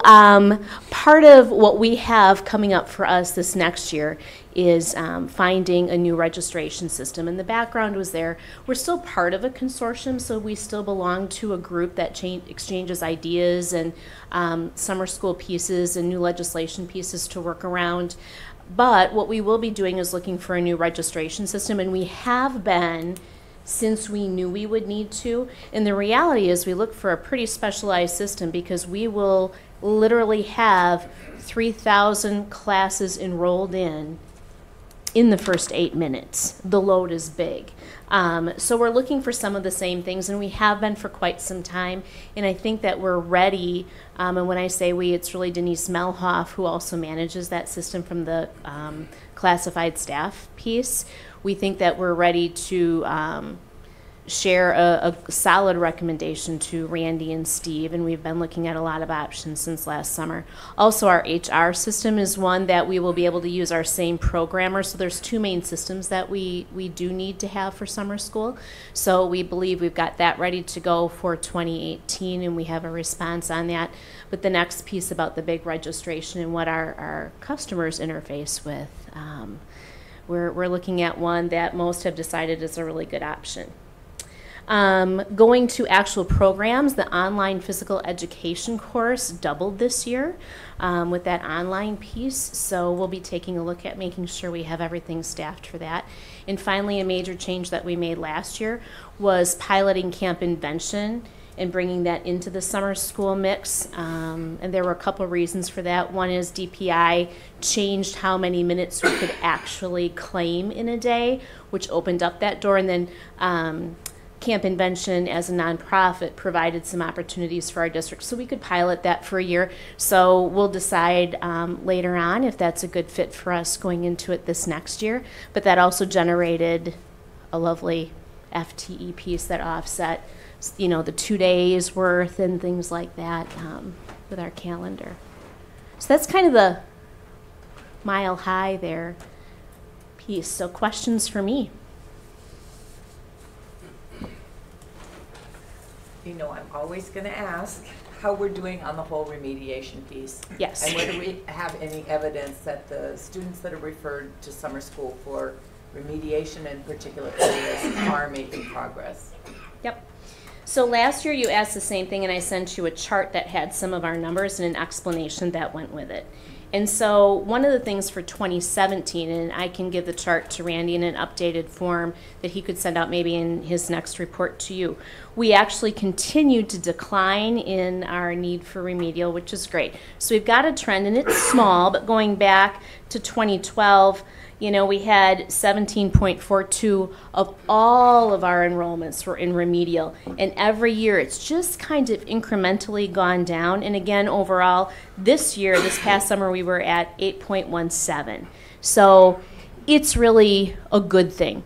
part of what we have coming up for us this next year is finding a new registration system. And the background was there. We're still part of a consortium, so we still belong to a group that exchanges ideas and summer school pieces and new legislation pieces to work around. But what we will be doing is looking for a new registration system, and we have been since we knew we would need to. And the reality is we look for a pretty specialized system because we will literally have 3,000 classes enrolled in the first 8 minutes. The load is big. So we're looking for some of the same things, and we have been for quite some time. And I think that we're ready. And when I say we, it's really Denise Melhoff, who also manages that system from the classified staff piece. We think that we're ready to share a solid recommendation to Randy and Steve, and we've been looking at a lot of options since last summer. Also, our HR system is one that we will be able to use our same programmer. So there's 2 main systems that we do need to have for summer school. So we believe we've got that ready to go for 2018, and we have a response on that. But the next piece about the big registration and what our customers interface with, we're looking at one that most have decided is a really good option. Going to actual programs, the online physical education course doubled this year with that online piece. So we'll be taking a look at making sure we have everything staffed for that. And finally, a major change that we made last year was piloting Camp Invention and bringing that into the summer school mix. And there were a couple of reasons for that. One is DPI changed how many minutes we could actually claim in a day, which opened up that door. And then Camp Invention as a nonprofit provided some opportunities for our district, so we could pilot that for a year. So we'll decide later on if that's a good fit for us going into it this next year. But that also generated a lovely FTE piece that offset, you know, the 2 days worth and things like that with our calendar. So that's kind of the mile high there piece. So questions for me? You know, I'm always going to ask how we're doing on the whole remediation piece. Yes. And whether we have any evidence that the students that are referred to summer school for remediation in particular areas are making progress. Yep. So last year you asked the same thing, and I sent you a chart that had some of our numbers and an explanation that went with it. And so one of the things for 2017, and I can give the chart to Randy in an updated form that he could send out maybe in his next report to you, we actually continued to decline in our need for remedial, which is great. So we've got a trend, and it's small, but going back to 2012, you know, we had 17.42 of all of our enrollments were in remedial. And every year it's just kind of incrementally gone down. And again, overall, this year, this past summer, we were at 8.17. So it's really a good thing.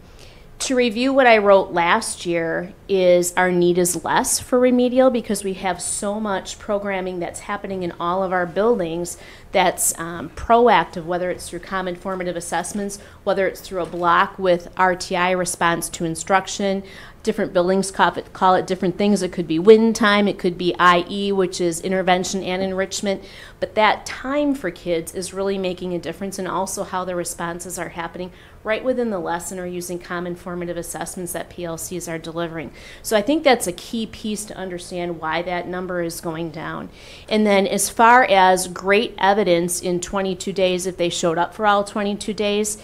To review what I wrote last year is our need is less for remedial because we have so much programming that's happening in all of our buildings that's proactive, whether it's through common formative assessments, whether it's through a block with RTI response to instruction. Different buildings call it different things. It could be win time, it could be IE, which is intervention and enrichment. But that time for kids is really making a difference, and also how the responses are happening right within the lesson or using common formative assessments that PLCs are delivering. So I think that's a key piece to understand why that number is going down. And then as far as great evidence in 22 days, if they showed up for all 22 days,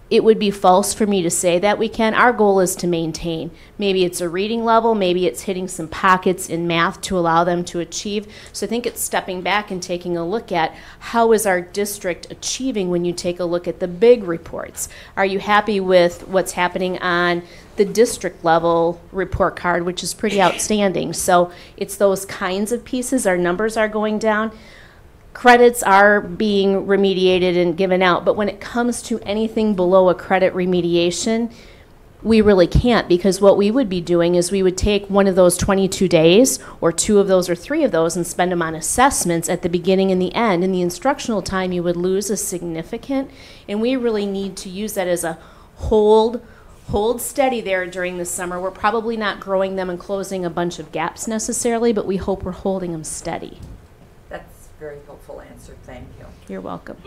it would be false for me to say that we can. Our goal is to maintain. Maybe it's a reading level, maybe it's hitting some pockets in math to allow them to achieve. So I think it's stepping back and taking a look at how is our district achieving when you take a look at the big reports. Are you happy with what's happening on the district level report card, which is pretty outstanding? So it's those kinds of pieces. Our numbers are going down. Credits are being remediated and given out, but when it comes to anything below a credit remediation, we really can't, because what we would be doing is we would take one of those 22 days or 2 of those or 3 of those and spend them on assessments at the beginning and the end. In the instructional time, you would lose a significant, and we really need to use that as a hold steady there during the summer. We're probably not growing them and closing a bunch of gaps necessarily, but we hope we're holding them steady. That's a very helpful answer, thank you. You're welcome.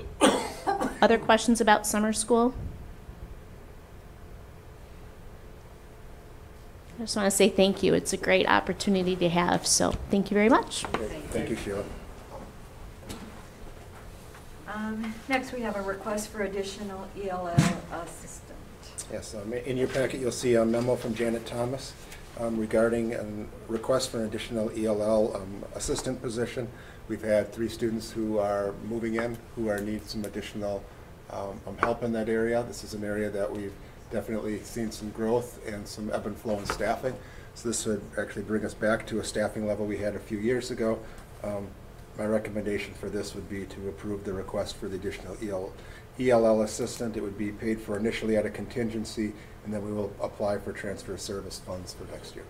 Other questions about summer school? I just want to say thank you. It's a great opportunity to have, so thank you very much. Thank you, Sheila. Next, we have a request for additional ELL assistant. Yes, in your packet, you'll see a memo from Janet Thomas regarding a request for an additional ELL assistant position. We've had 3 students who are moving in who need some additional help in that area. This is an area that we've definitely seen some growth and some ebb and flow in staffing. So this would actually bring us back to a staffing level we had a few years ago. My recommendation for this would be to approve the request for the additional ELL assistant. It would be paid for initially at a contingency, and then we will apply for transfer service funds for next year.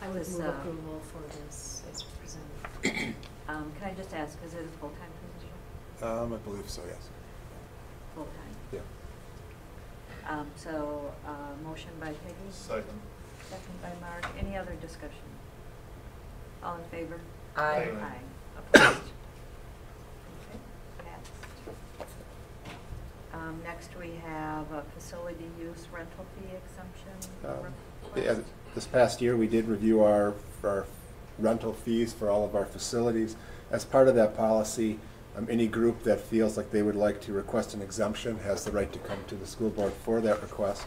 I was Move approval for this as presented. Can I just ask, is it a full-time position? I believe so, yes. Full-time. Yeah. So, motion by Peggy. Second. Second by Mark. Any other discussion? All in favor? Aye. Aye. Opposed? Okay, passed. Next, we have a facility use rental fee exemption request. This past year, we did review our rental fees for all of our facilities. As part of that policy, any group that feels like they would like to request an exemption has the right to come to the school board for that request.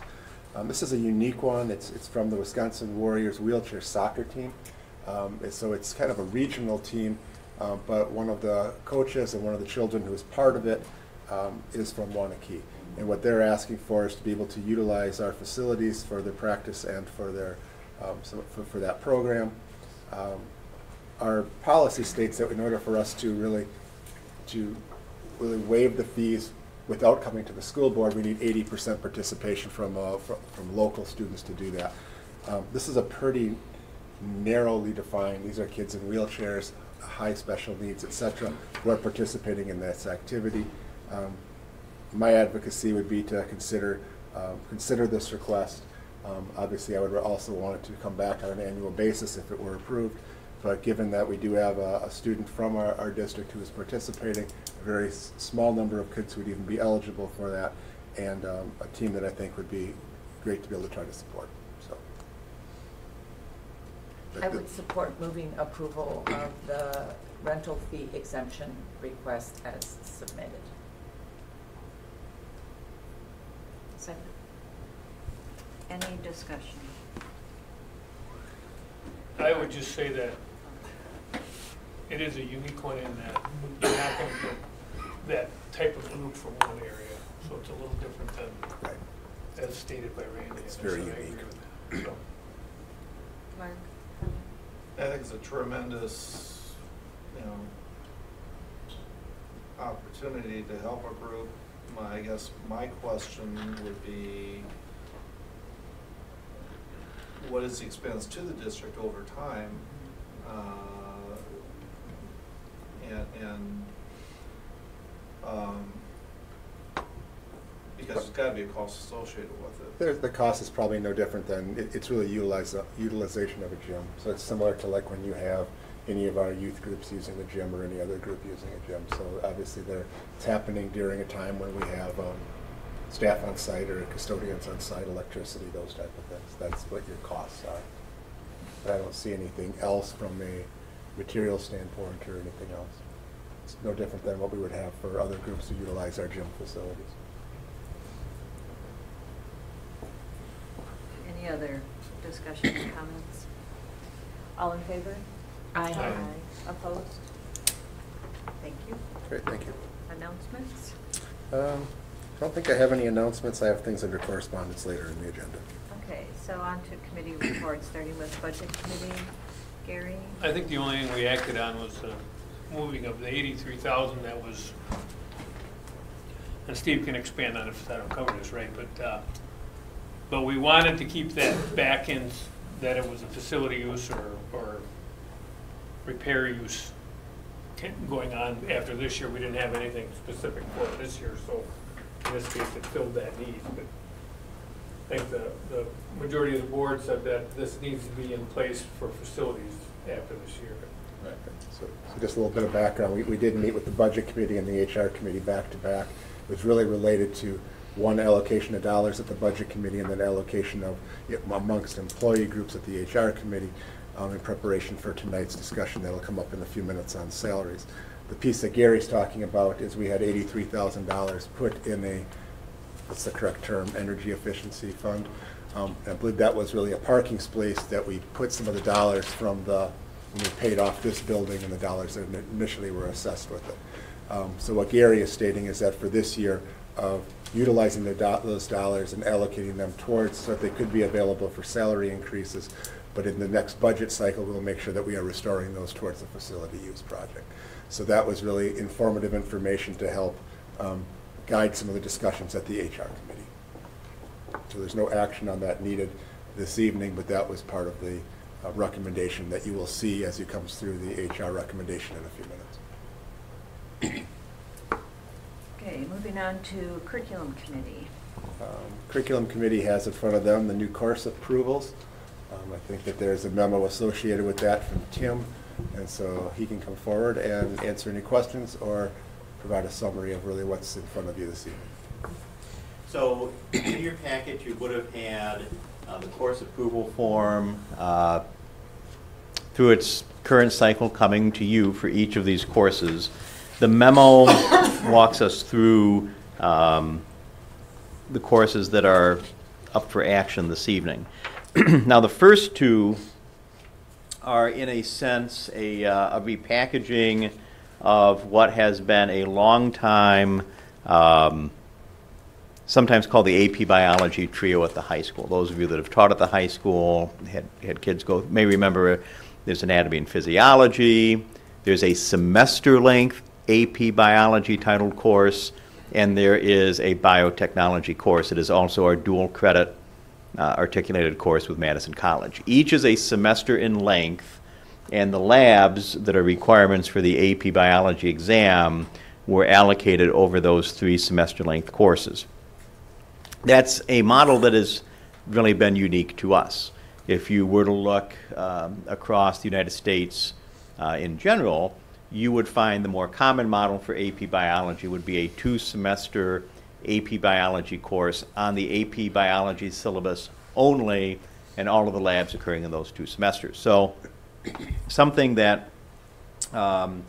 This is a unique one. It's from the Wisconsin Warriors wheelchair soccer team. So it's kind of a regional team, but one of the coaches and one of the children who is part of it is from Waunakee. And what they're asking for is to be able to utilize our facilities for their practice and for their for that program. Our policy states that in order for us to really waive the fees without coming to the school board, we need 80% participation from local students to do that. This is a pretty narrowly defined. These are kids in wheelchairs, high special needs, etc., who are participating in this activity. My advocacy would be to consider this request. Obviously, I would also want it to come back on an annual basis if it were approved. But given that we do have a student from our district who is participating, a very small number of kids who would even be eligible for that, and a team that I think would be great to be able to try to support. So, I would support moving approval of the rental fee exemption request as submitted. Second. Any discussion? I would just say that it is a unique one in that you're not going to get that type of group from one area, so it's a little different than as stated by Randy. It's very and so I unique. agree with that. So. Mark? I think it's a tremendous, opportunity to help a group. I guess my question would be, what is the expense to the district over time? Because there's got to be a cost associated with it. The cost is probably no different than, it's really utilization of a gym. So it's similar to like when you have any of our youth groups using the gym or any other group using a gym. So obviously it's happening during a time when we have staff on site or custodians on site, electricity, those type of things. That's what your costs are. But I don't see anything else from a material standpoint or anything else. It's no different than what we would have for other groups who utilize our gym facilities. Any other discussion or comments? All in favor? Aye. Opposed? Thank you. Great, thank you. Announcements? I don't think I have any announcements. I have things under correspondence later in the agenda. Okay, so on to committee reports, starting with budget committee. Gary? I think the only thing we acted on was moving of the 83,000 that was, and Steve can expand on it if I don't cover this right, but we wanted to keep that back in, that it was a facility use or repair use going on after this year. We didn't have anything specific for it this year, so in this case it filled that need. But I think the majority of the board said that this needs to be in place for facilities after this year. Right. So just a little bit of background. We did meet with the budget committee and the HR committee back to back. It was really related to one allocation of dollars at the budget committee and then allocation of amongst employee groups at the HR committee in preparation for tonight's discussion that'll come up in a few minutes on salaries. The piece that Gary's talking about is we had $83,000 put in a, what's the correct term, energy efficiency fund. I believe that was really a parking space that we put some of the dollars from when we paid off this building and the dollars that initially were assessed with it. So what Gary is stating is that for this year, utilizing those dollars and allocating them towards so that they could be available for salary increases, but in the next budget cycle, we'll make sure that we are restoring those towards the facility use project. So that was really informative information to help guide some of the discussions at the HR committee. So there's no action on that needed this evening, but that was part of the recommendation that you will see as it comes through the HR recommendation in a few minutes. Okay, moving on to curriculum committee. Curriculum committee has in front of them the new course approvals. I think that there's a memo associated with that from Tim, and so he can come forward and answer any questions or provide a summary of really what's in front of you this evening. So in your packet, you would have had the course approval form through its current cycle coming to you for each of these courses. The memo walks us through the courses that are up for action this evening. Now, the first two are, in a sense, a repackaging of what has been a long time, sometimes called the AP Biology trio at the high school. Those of you that have taught at the high school, had kids go, may remember there's anatomy and physiology, there's a semester-length AP Biology titled course, and there is a biotechnology course. It is also our dual credit articulated course with Madison College. Each is a semester in length, and the labs that are requirements for the AP Biology exam were allocated over those 3 semester-length courses. That's a model that has really been unique to us. If you were to look across the United States in general, you would find the more common model for AP Biology would be a 2-semester AP Biology course on the AP Biology syllabus only, and all of the labs occurring in those 2 semesters. So something that the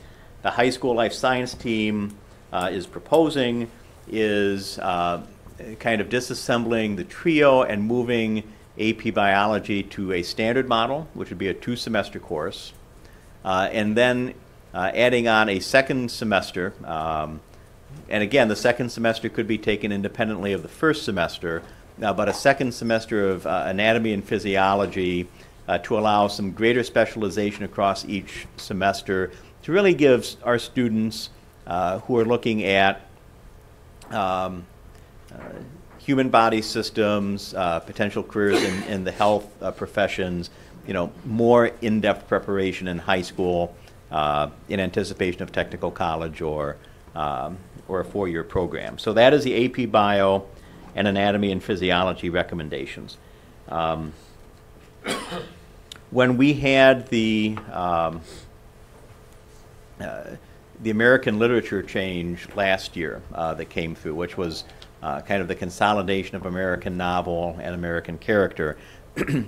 high school life science team is proposing is kind of disassembling the trio and moving AP Biology to a standard model, which would be a 2-semester course, and then adding on a second semester. And again, the second semester could be taken independently of the first semester, but a second semester of anatomy and physiology to allow some greater specialization across each semester to really give our students who are looking at human body systems, potential careers in the health professions, more in-depth preparation in high school in anticipation of technical college or a 4-year program. So that is the AP Bio and Anatomy and Physiology recommendations. When we had the American literature change last year that came through, which was kind of the consolidation of American novel and American character,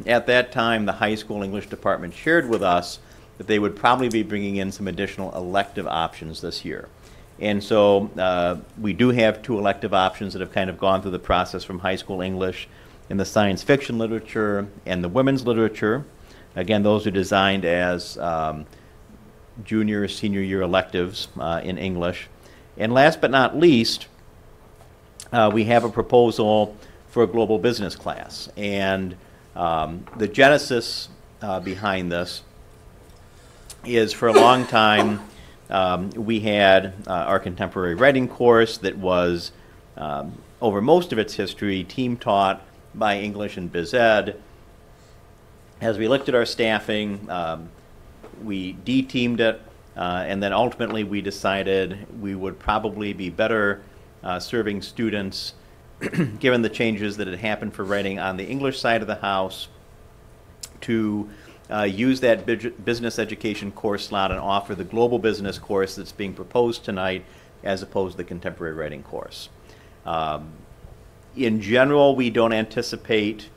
at that time the high school English department shared with us that they would probably be bringing in some additional elective options this year. And so we do have 2 elective options that have kind of gone through the process from high school English. in the science fiction literature and the women's literature. Again, those are designed as junior, senior year electives in English. And last but not least, we have a proposal for a global business class. And the genesis behind this is, for a long time, we had our contemporary writing course that was, over most of its history, team taught by English and Biz Ed. As we looked at our staffing, we de-teamed it, and then ultimately we decided we would probably be better serving students, given the changes that had happened for writing on the English side of the house, to use that business education course slot and offer the global business course that's being proposed tonight, as opposed to the contemporary writing course. In general, we don't anticipate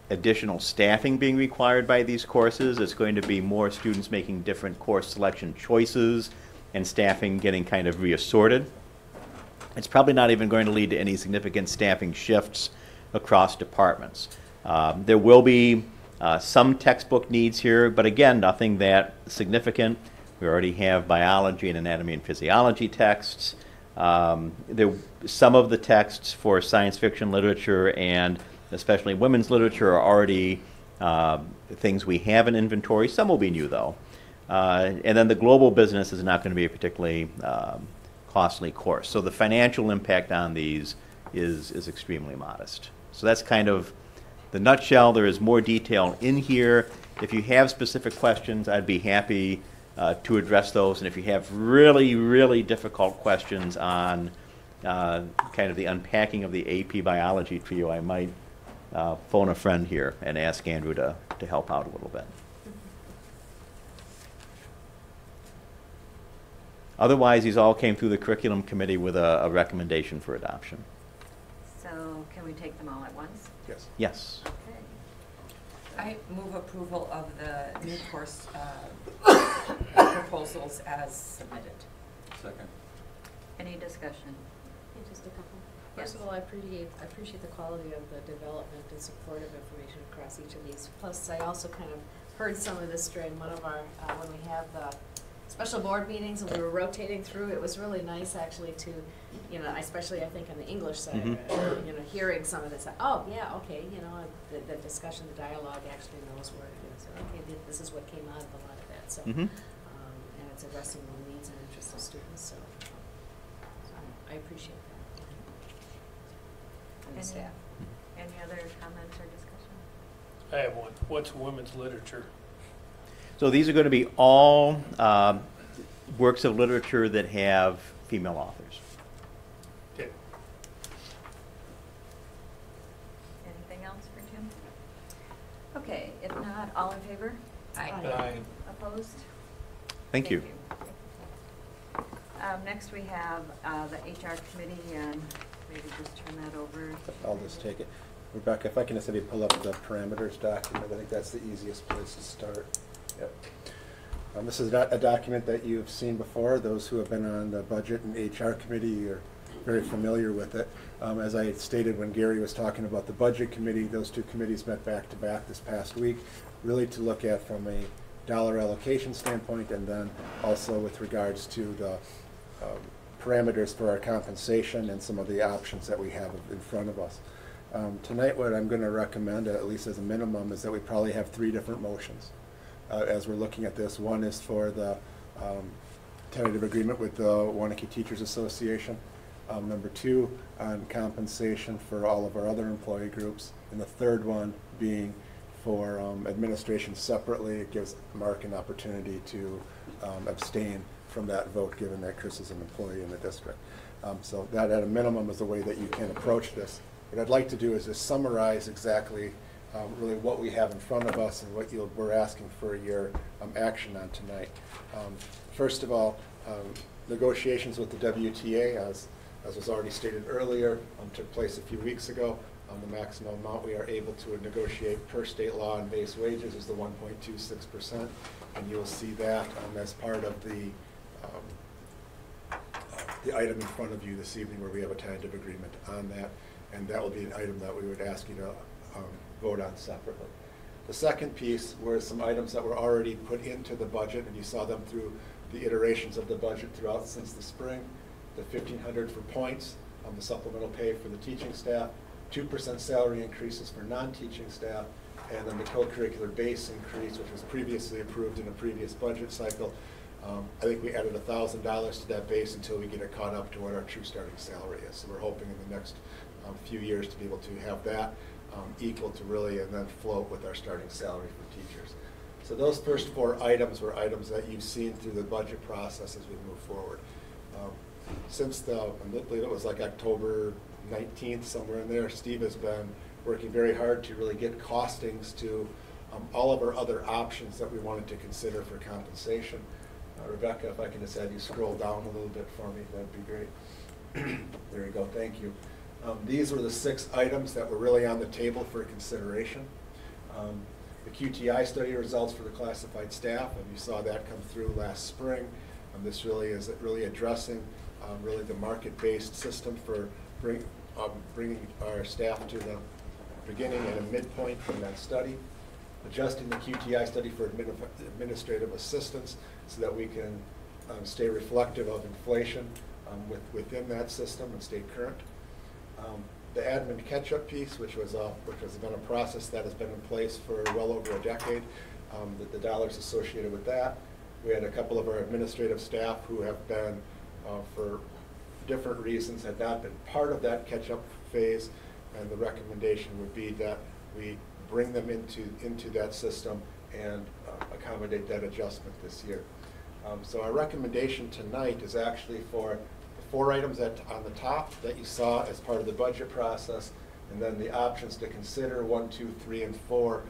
additional staffing being required by these courses. It's going to be more students making different course selection choices and staffing getting kind of reassorted. It's probably not even going to lead to any significant staffing shifts across departments. There will be some textbook needs here, but again, nothing that significant. We already have biology and anatomy and physiology texts. Some of the texts for science fiction literature and especially women's literature are already things we have in inventory. Some will be new, though. And then the global business is not going to be a particularly costly course. So the financial impact on these is extremely modest. So that's kind of the nutshell. There is more detail in here. If you have specific questions, I'd be happy to address those. And if you have really, really difficult questions on kind of the unpacking of the AP biology trio, I might phone a friend here and ask Andrew to help out a little bit. Otherwise, these all came through the curriculum committee with a recommendation for adoption. So can we take them all at once? Yes. Yes. Okay. I move approval of the new course proposals as submitted. Second. Any discussion? Hey, just a couple. Yes. First of all, I appreciate the quality of the development and supportive information across each of these. Plus, I also kind of heard some of this during one of our, when we have the special board meetings and we were rotating through. It was really nice actually to, especially I think on the English side, hearing some of this. Oh, yeah, okay, the discussion, the dialogue actually knows where it is. Okay, this is what came out of a lot of that. So, and it's addressing the needs and interests of students. So I appreciate that. And the staff. Any other comments or discussion? I have one. What's women's literature? So these are going to be all works of literature that have female authors. Okay. Anything else for Jim? Okay, if not, all in favor? Aye. Opposed? Thank you. Next we have the HR committee, and maybe just turn that over. I'll just take it. Rebecca, if I can just have you pull up the parameters document, I think that's the easiest place to start. Yep. This is a document that you've seen before. Those who have been on the budget and HR committee are very familiar with it. As I stated when Gary was talking about the budget committee, those two committees met back to back this past week, really to look at from a dollar allocation standpoint, and then also with regards to the parameters for our compensation and some of the options that we have in front of us. Tonight, what I'm going to recommend, at least as a minimum, is that we probably have 3 different motions as we're looking at this. One is for the tentative agreement with the Waunakee Teachers Association. Number 2, on compensation for all of our other employee groups. And the third one being for administration separately. It gives Mark an opportunity to abstain from that vote, given that Chris is an employee in the district. So that at a minimum is the way that you can approach this. What I'd like to do is just summarize exactly really what we have in front of us and what we're asking for your action on tonight. First of all, negotiations with the WTA, as was already stated earlier, took place a few weeks ago. The maximum amount we are able to negotiate per state law and base wages is the 1.26%, and you'll see that as part of the item in front of you this evening, where we have a tentative agreement on that, and that will be an item that we would ask you to vote on separately. The second piece were some items that were already put into the budget, and you saw them through the iterations of the budget throughout since the spring. The $1,500 for points, the supplemental pay for the teaching staff, 2% salary increases for non-teaching staff, and then the co-curricular base increase, which was previously approved in a previous budget cycle. I think we added $1,000 to that base until we get it caught up to what our true starting salary is. So we're hoping in the next few years to be able to have that equal to really and then float with our starting salary for teachers. So those first 4 items were items that you've seen through the budget process as we move forward. Since I believe it was like October 19th, somewhere in there, Steve has been working very hard to really get costings to all of our other options that we wanted to consider for compensation. Rebecca, if I can just have you scroll down a little bit for me, that'd be great. There you go, thank you. These were the 6 items that were really on the table for consideration. The QTI study results for the classified staff, and you saw that come through last spring. This really is addressing really the market-based system for bringing our staff to the beginning and a midpoint from that study. Adjusting the QTI study for administrative assistance so that we can stay reflective of inflation within that system and stay current. The admin catch-up piece, which has been a process that has been in place for well over a decade, the dollars associated with that. We had a couple of our administrative staff who have been, for different reasons, had not been part of that catch-up phase, and the recommendation would be that we bring them into that system and accommodate that adjustment this year. So our recommendation tonight is actually for the 4 items on the top that you saw as part of the budget process, and then the options to consider 1, 2, 3, and 4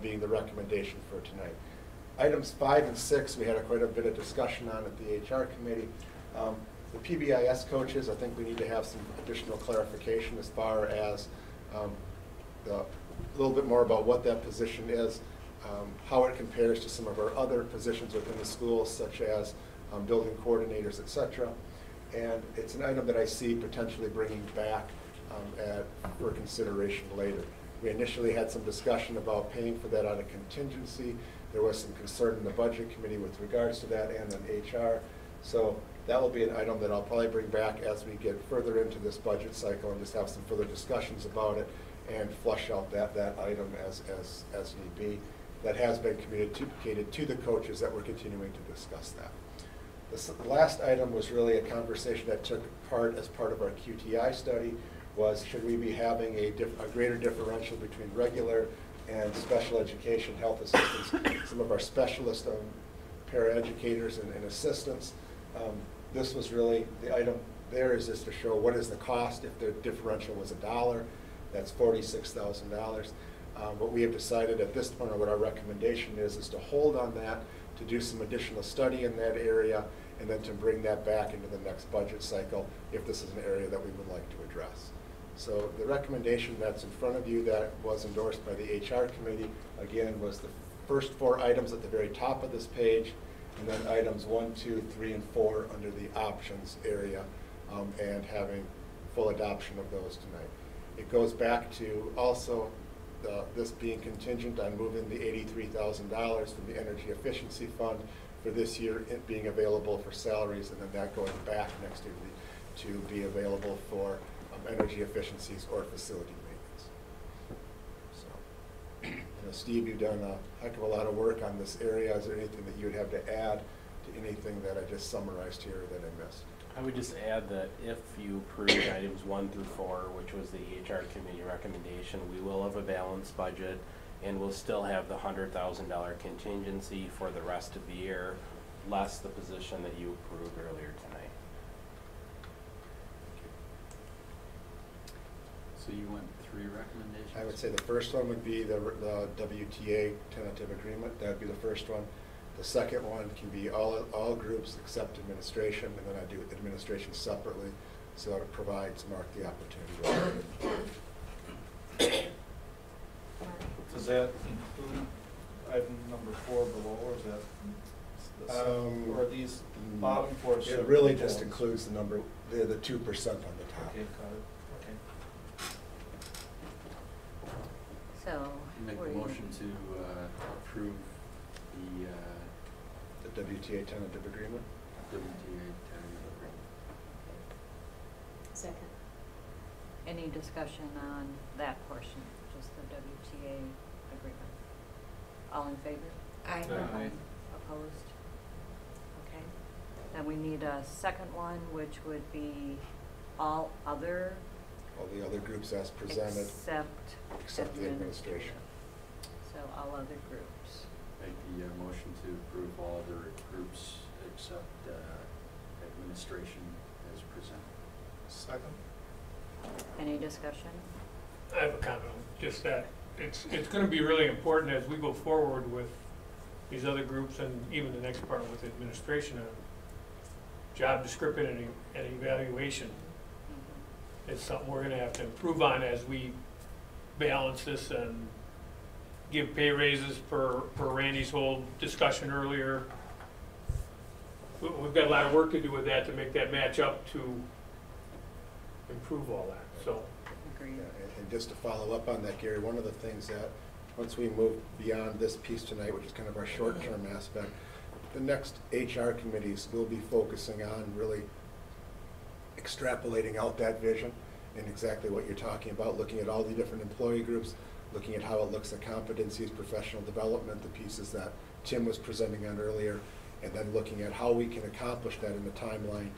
being the recommendation for tonight. Items 5 and 6 we had quite a bit of discussion on at the HR committee. The PBIS coaches, I think we need to have some additional clarification as far as a little bit more about what that position is, how it compares to some of our other positions within the schools, such as building coordinators, etc. And it's an item that I see potentially bringing back for consideration later. We initially had some discussion about paying for that out of contingency. There was some concern in the budget committee with regards to that, and then HR. So that will be an item that I'll probably bring back as we get further into this budget cycle and just have some further discussions about it and flush out that item as need be. That has been communicated to the coaches that we're continuing to discuss that. The last item was really a conversation that took part as part of our QTI study, was should we be having a greater differential between regular and special education health assistants, some of our specialist paraeducators and assistants. This was really, the item there is just to show what is the cost. If the differential was $1, that's $46,000. What we have decided at this point, or what our recommendation is to hold on that, to do some additional study in that area, and then to bring that back into the next budget cycle if this is an area that we would like to address. So the recommendation that's in front of you that was endorsed by the HR committee, again, was the first 4 items at the very top of this page, and then items 1, 2, 3, and 4 under the options area, and having full adoption of those tonight. It goes back to also this being contingent on moving the $83,000 from the Energy Efficiency Fund for this year, it being available for salaries, and then that going back next year to be available for energy efficiencies or facility maintenance. So, Steve, you've done a heck of a lot of work on this area. Is there anything that you would have to add to anything that I just summarized here that I missed? I would just add that if you approve items 1 through 4, which was the HR committee recommendation, we will have a balanced budget, and we'll still have the $100,000 contingency for the rest of the year, less the position that you approved earlier tonight. So you want 3 recommendations? I would say the first one would be the WTA tentative agreement. That would be the first one. The second one can be all groups except administration, and then I do administration separately, so that it provides Mark the opportunity. Does that include item number 4 below, or is that or are these bottom 4? It really just includes the number, the 2% on the top. Okay, got it. Okay. So. Make were a you- motion to approve The WTA tentative agreement. WTA tentative agreement. Second. Any discussion on that portion, just the WTA agreement? All in favor? Aye. Aye. Opposed? Okay. Then we need a second one, which would be all other All the other groups as presented, except the administration. So all other groups. Make the motion to approve all other groups except administration as presented. Second? Any discussion? I have a comment, just that it's gonna be really important as we go forward with these other groups and even the next part with administration on job description and evaluation. It's something we're gonna have to improve on as we balance this and give pay raises per Randy's whole discussion earlier. We've got a lot of work to do with that to make that match up to improve all that, so. Agreed. Yeah, and just to follow up on that, Gary, one of the things that, once we move beyond this piece tonight, which is kind of our short-term aspect, the next HR committees will be focusing on really extrapolating out that vision and exactly what you're talking about, looking at all the different employee groups, looking at how it looks at competencies, professional development, the pieces that Tim was presenting on earlier, and then looking at how we can accomplish that in the timeline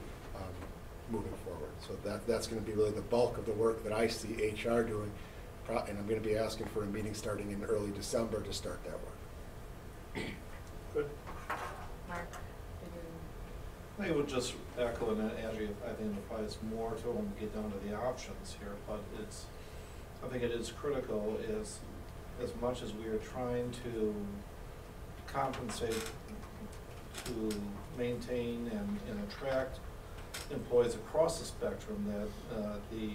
moving forward. So that's going to be really the bulk of the work that I see HR doing, and I'm going to be asking for a meeting starting in early December to start that work. Good. Mark, did you? I would just echo, and Angie, I think it applies more to when we get down to the options here, but I think it is critical is, as much as we are trying to compensate, to maintain and attract employees across the spectrum, that the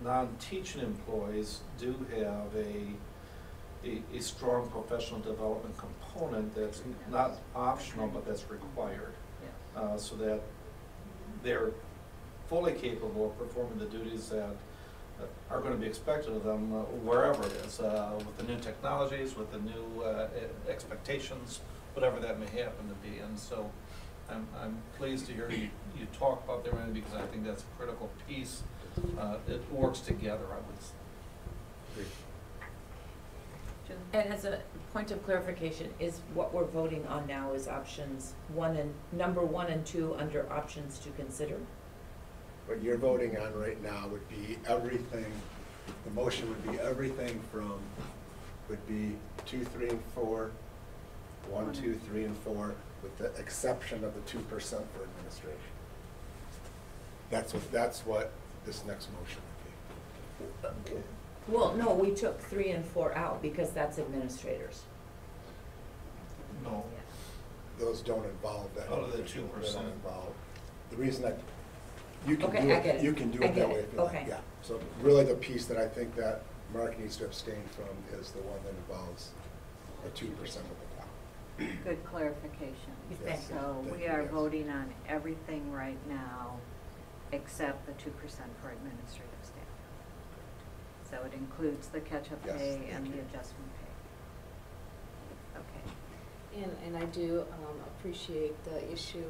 non-teaching employees do have a strong professional development component that's not optional, but that's required. So that they're fully capable of performing the duties that are going to be expected of them wherever it is, with the new technologies, with the new expectations, whatever that may happen to be. And so I'm pleased to hear you talk about their end, because I think that's a critical piece. It works together, I would say. And as a point of clarification, is what we're voting on now is options number 1 and 2 under options to consider? What you're voting on right now would be everything, the motion would be everything from, would be 2, 3, and 4, 1, 2, 3, and 4, with the exception of the 2% for administration. That's what this next motion would be. Well, no, we took 3 and 4 out because that's administrators. No. Those don't involve that. Out of the individual. 2%. They don't involve. The reason that, you can Okay, do I get it, it. you can do I it get that way it. if you like, Okay. yeah. So really the piece that I think that Mark needs to abstain from is the one that involves the 2% of the top. Good clarification. Yes. So Thank we you, are yes. voting on everything right now except the 2% for administrative staff. So it includes the catch-up Yes, pay thank and you. the adjustment pay. Okay. And I do appreciate the issue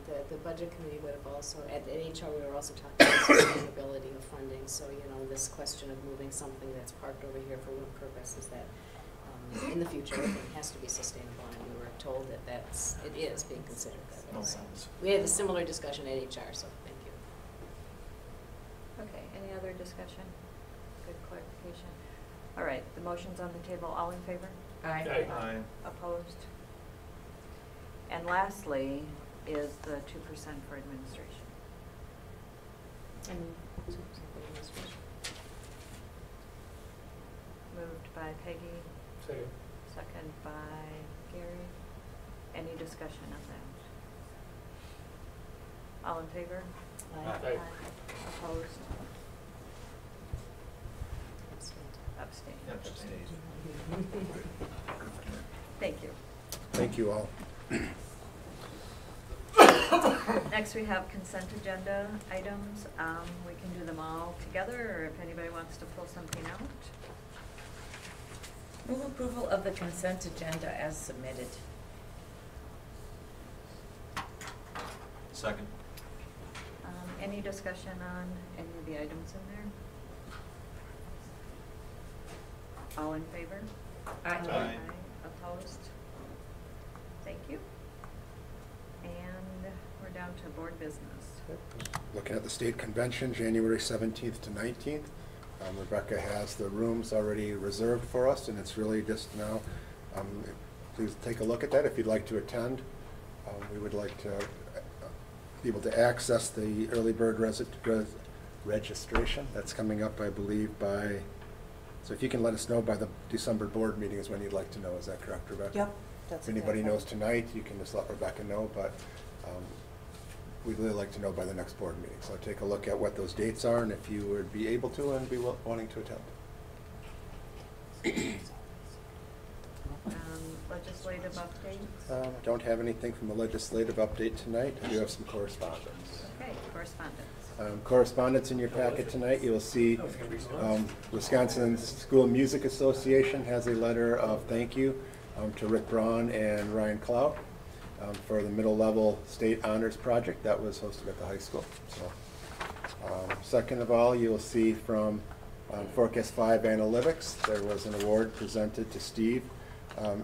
that the budget committee would have also, at HR, we were also talking about sustainability of funding. So, this question of moving something that's parked over here for one purpose is that in the future, it has to be sustainable. And we were told that it is being considered that way. So we had a similar discussion at HR, so thank you. Okay, any other discussion? Good clarification. All right, the motion's on the table. All in favor? Aye. Aye. Opposed? And lastly is the 2% for administration. And 2% for administration. Moved by Peggy, Second. second by Gary. Any discussion on that? All in favor? Aye. Opposed? Abstain. Abstain. Thank you. Thank you all. Next, we have consent agenda items. We can do them all together, or if anybody wants to pull something out. Move approval of the consent agenda as submitted. Second. Any discussion on any of the items in there? All in favor? Aye. Opposed? Thank you. And we're down to board business. Looking at the state convention, January 17th to 19th. Rebecca has the rooms already reserved for us, and it's really just now. Please take a look at that if you'd like to attend. We would like to be able to access the early bird registration. That's coming up, I believe, by, so if you can let us know by the December board meeting is when you'd like to know. Is that correct, Rebecca? Yep. That's if anybody knows tonight, you can just let Rebecca know, but we'd really like to know by the next board meeting. So take a look at what those dates are and if you would be able to and be wanting to attend. Legislative updates? I don't have anything from the legislative update tonight. I do have some correspondence. Okay, correspondence. Correspondence in your packet tonight. You'll see Wisconsin School Music Association has a letter of thank you to Rick Braun and Ryan Clout for the middle level state honors project that was hosted at the high school. So, second of all, you'll see from Forecast 5 Analytics, there was an award presented to Steve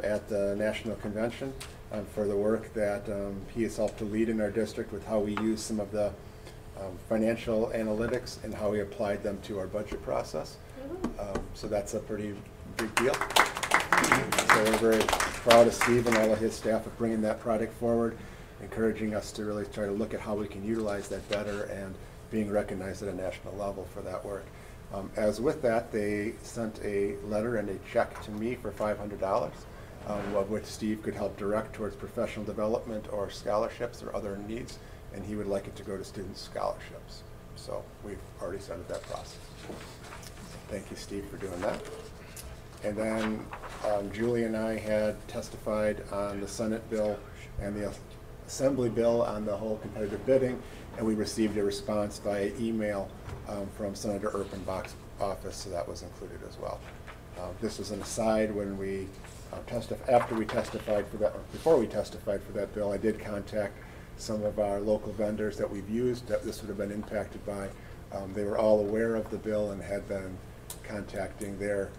at the National Convention for the work that he has helped to lead in our district with how we use some of the financial analytics and how we applied them to our budget process. So that's a pretty big deal. So we're very proud of Steve and all of his staff of bringing that product forward, encouraging us to really try to look at how we can utilize that better and being recognized at a national level for that work. As with that, they sent a letter and a check to me for $500, of which Steve could help direct towards professional development or scholarships or other needs, and he would like it to go to student scholarships. So we've already started that process. Thank you, Steve, for doing that. And then Julie and I had testified on the Senate bill and the Assembly bill on the whole competitive bidding, and we received a response via email from Senator Erpenbach's office, so that was included as well. This was an aside when we after we testified for that, or before we testified for that bill, I did contact some of our local vendors that we've used that this would have been impacted by. They were all aware of the bill and had been contacting their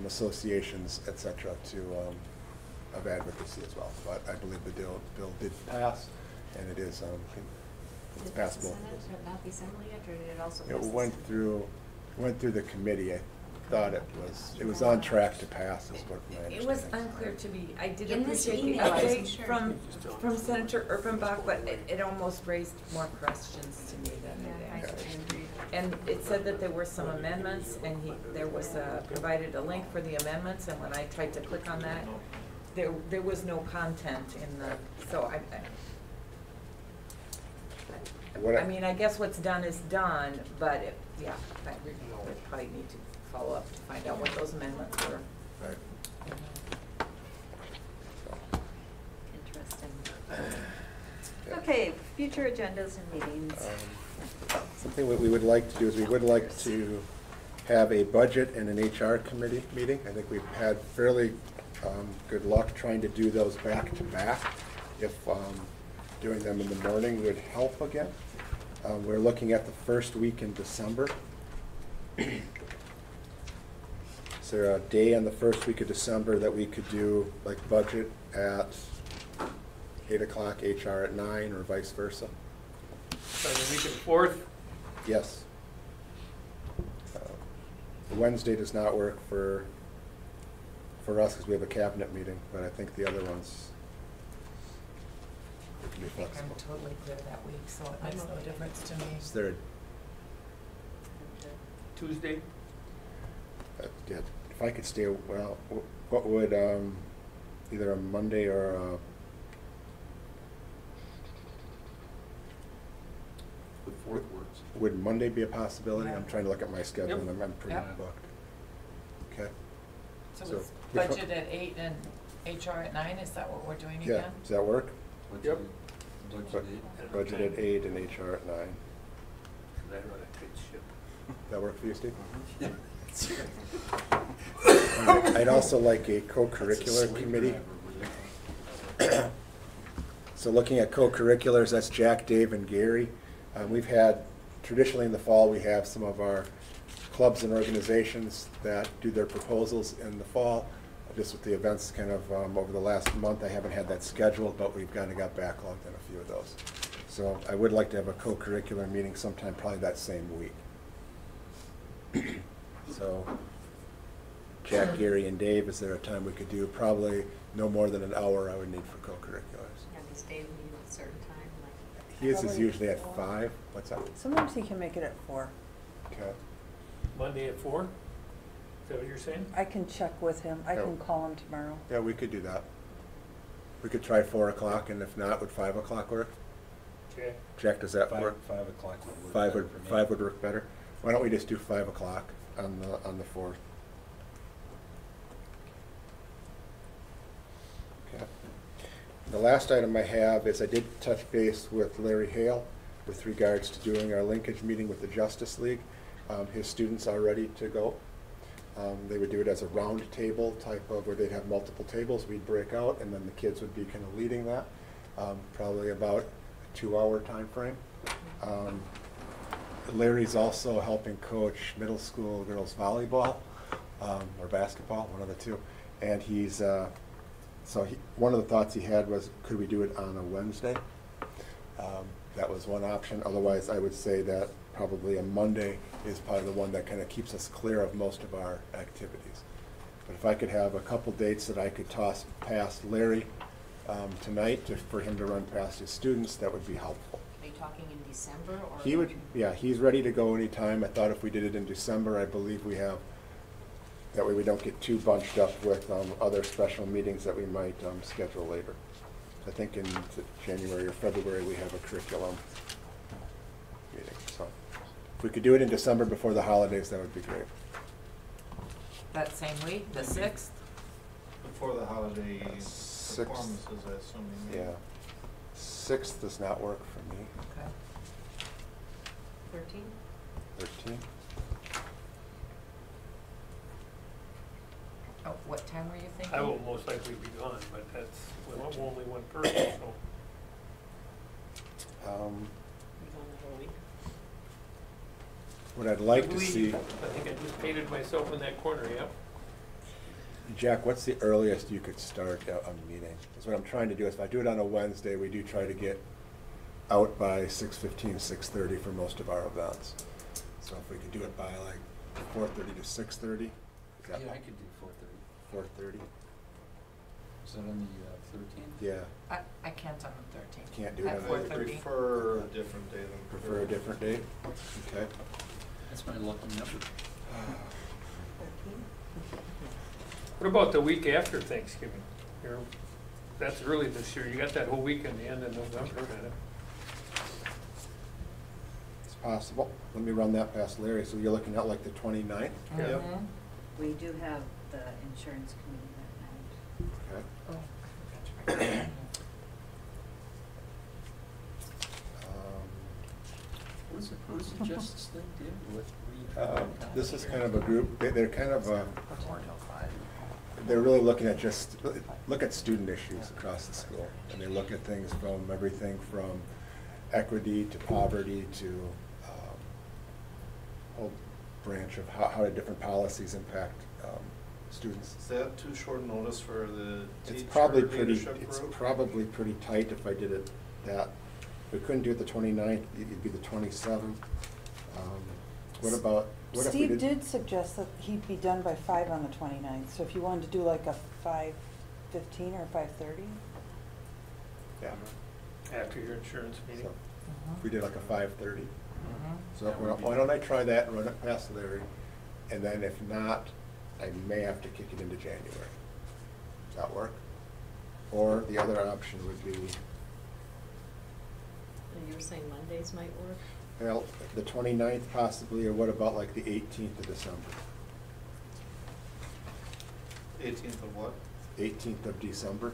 associations, etc., of advocacy as well. But I believe the bill did pass, and it is it's passable. Did the Senate not the Assembly yet, or did it also pass It the went through the committee. I thought it was on track to pass. Is what my It was understanding is. unclear to me. I did In this appreciate the email, I wasn't update sure. from Senator Erpenbach, but it almost raised more questions to me than it answered. And it said that there were some amendments, and there was provided a link for the amendments, and when I tried to click on that, there was no content in the, so I mean, I guess what's done is done, but yeah, I would probably need to follow up to find out what those amendments were. Right. Interesting. Okay, future agendas and meetings. Something that we would like to do is we would like to have a budget and an HR committee meeting. I think we've had fairly good luck trying to do those back to back. If doing them in the morning would help again. We're looking at the first week in December. Is there a day on the first week of December that we could do like budget at 8 o'clock, HR at 9, or vice versa? So the week of the 4th? Yes. Wednesday does not work for us because we have a cabinet meeting, but I think the other ones can be I think I'm flexible. totally clear that week, so it makes no difference to me. Is there, Tuesday? yeah, if I could stay, well, what would, either a Monday or a, The 4th works. would Monday be a possibility? Yeah. I'm trying to look at my schedule Yep. and I'm pretty Yep. booked. Okay. So So it's which one- budget at 8 and HR at 9, is that what we're doing Yeah, again? does that work? What Yep. day? Budget at 8 and HR at 9. Cause I run a tight ship. That work for you, Steve? Yeah. I'd also like a co-curricular committee. So looking at co-curriculars, that's Jack, Dave, and Gary. We've had, traditionally in the fall, we have some of our clubs and organizations that do their proposals in the fall. Just with the events kind of over the last month, I haven't had that scheduled, but we've kind of got backlogged in a few of those. So I would like to have a co-curricular meeting sometime probably that same week. So Jack, Gary, and Dave, is there a time we could do? Probably no more than an hour I would need for co-curriculars. Yeah, does Dave meet at a certain time? His is usually at 5. What's that? Sometimes he can make it at 4. Okay. Monday at 4? Is that what you're saying? I can check with him. I Yeah. can call him tomorrow. Yeah, we could do that. We could try 4 o'clock, and if not, would 5 o'clock work? Okay. Jack, does that 5 work? 5 o'clock would work. 5 better would, for me. 5 would work better. Why don't we just do 5 o'clock on the 4th? Okay. The last item I have is I did touch base with Larry Hale with regards to doing our linkage meeting with the Justice League. His students are ready to go. They would do it as a round table type of, where they'd have multiple tables, we'd break out, and then the kids would be kind of leading that. Probably about a 2-hour time frame. Larry's also helping coach middle school girls volleyball, or basketball, one of the two. And he's, one of the thoughts he had was, could we do it on a Wednesday? That was one option. Otherwise, I would say that probably a Monday is probably the one that kind of keeps us clear of most of our activities. But if I could have a couple dates that I could toss past Larry tonight for him to run past his students, that would be helpful. Are you talking in December or? He would, yeah, he's ready to go anytime. I thought if we did it in December, I believe we have, that way we don't get too bunched up with other special meetings that we might schedule later. I think in January or February we have a curriculum meeting. So if we could do it in December before the holidays, that would be great. That same week, the 6th? Before the holiday 6th. performances, I assume you mean. Yeah. 6th does not work for me. Okay. 13? 13. Oh, what time were you thinking? I will most likely be gone, but that's only one person, so. You gone the whole week? What I'd like to see, I think I just painted myself in that corner, yep. Jack, what's the earliest you could start a meeting? Because what I'm trying to do is, if I do it on a Wednesday, we do try to get out by 6:15, 6:30 for most of our events. So if we could do it by like 4:30 to 6:30, is that Yeah, I could do 4:30. 4:30? Is that on the 13th? Yeah. I can't on the 13th. Can't do it At on the 4:30. Prefer a different day than. Prefer a different date? Okay. That's my lucky number. What about the week after Thanksgiving? That's early this year. You got that whole week in the end of November, kind of. It's possible. Let me run that past Larry. So you're looking at like the 29th? Yep. We do have the insurance committee that night. Okay. What does the Justice League do with This is kind of a group, they're kind of, they're really looking at look at student issues across the school. And they look at things from everything from equity to poverty to a whole branch of how different policies impact students. Is that too short notice for the It's teacher probably pretty tight if I did it that. We couldn't do it the 29th, it'd be the 27th. What if we Steve did suggest that he'd be done by 5 on the 29th, so if you wanted to do like a 5:15 or 5:30? Yeah. After your insurance meeting. So if we did like a 5:30. So why don't I try that and run it past Larry? And then if not, I may have to kick it into January. Does that work? Or the other option would be, And you were saying Mondays might work? well, the 29th possibly, or what about like the 18th of December? 18th of what? 18th of December?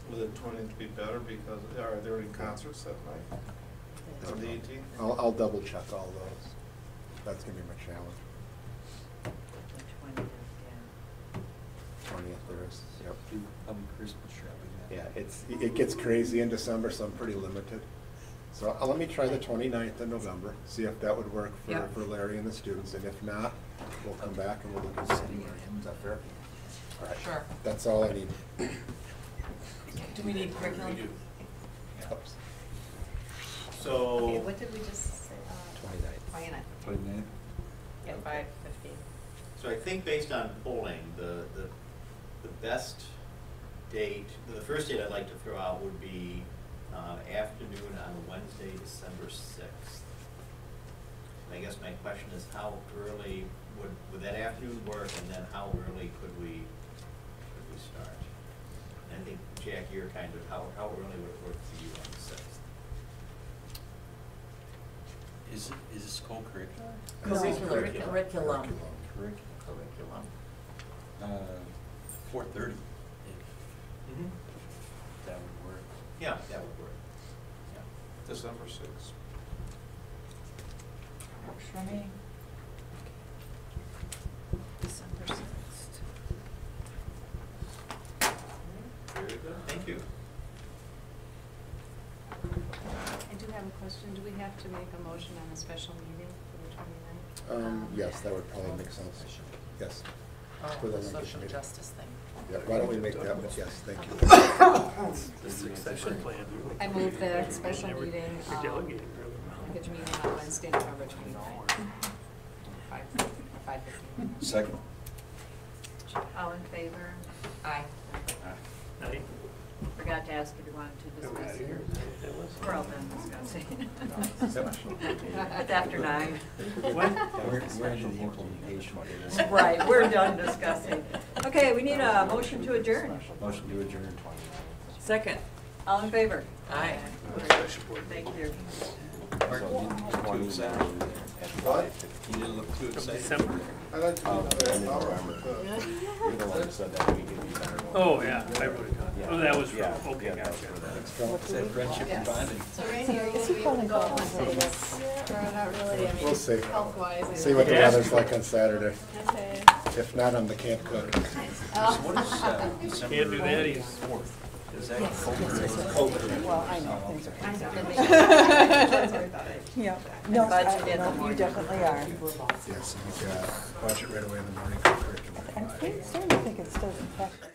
Would the 20th be better because are there any concerts that night? On the 18th? I'll double check all those. That's gonna be my challenge. The 20th, yeah. 20th there is, yep. I'll be Christmas shopping. Yeah, it gets crazy in December, so I'm pretty limited. So let me try the 29th of November, see if that would work Yep. for Larry and the students, and if not, we'll come back and we'll look at January. Is that fair? All right. Sure. That's all I need. Do we need curriculum? Yep. So. Okay, what did we just say? 29th. 29th? At 5:15. So I think based on polling, the best date, the first date I'd like to throw out would be afternoon on Wednesday, December 6th. And I guess my question is how early would that afternoon work, and then how early could we start? And I think, Jack, you're kind of, how early would it work for you on the 6th? Is this co-curricular? Curriculum. Curriculum. 4:30. Mm-hmm. That would work. Yeah, that would work. Yeah. December 6th. Works for me. December 6th. Very good. Thank you. I do have a question. Do we have to make a motion on a special meeting for the 29th? Yes, that would probably make sense. Yes. For Oh, the the Lincoln social Committee. justice thing. Yeah, why don't we make that, but yes, thank you. The succession plan. I move the special Never- meeting, you're delegating really well. package meeting on Wednesday, November 29th. 5:15. Second. All in favor? Aye. Aye. Forgot to ask if you wanted to Go out discuss of here. it. That was- We're all done discussing. It's after 9. We're into the implementation phase. Right, we're done discussing. Okay, we need a motion to adjourn. Motion to adjourn. Second. All in favor? Aye. Thank you. Mark, you didn't look too excited. What? You didn't look too excited. December. I like to be You're the the one who said that we could be better. Oh, yeah, I wrote it down. Oh, that was for, okay, Yeah, that was gotcha. for that. It's that friendship and bonding. So Randy, are you going to be able to go on this? Or not really? I mean, We'll see. health-wise. See what the Yeah. weather's like on Saturday. Okay. If not, I'm the camp cook. So what is December? Can't do that, he's 4th? Is that Well, I know, things are crazy. Yeah. Yeah, no, Budget in the you morning. definitely are. Yes, we've got budget right away in the morning for curriculum. I'm starting to think it's still in fact.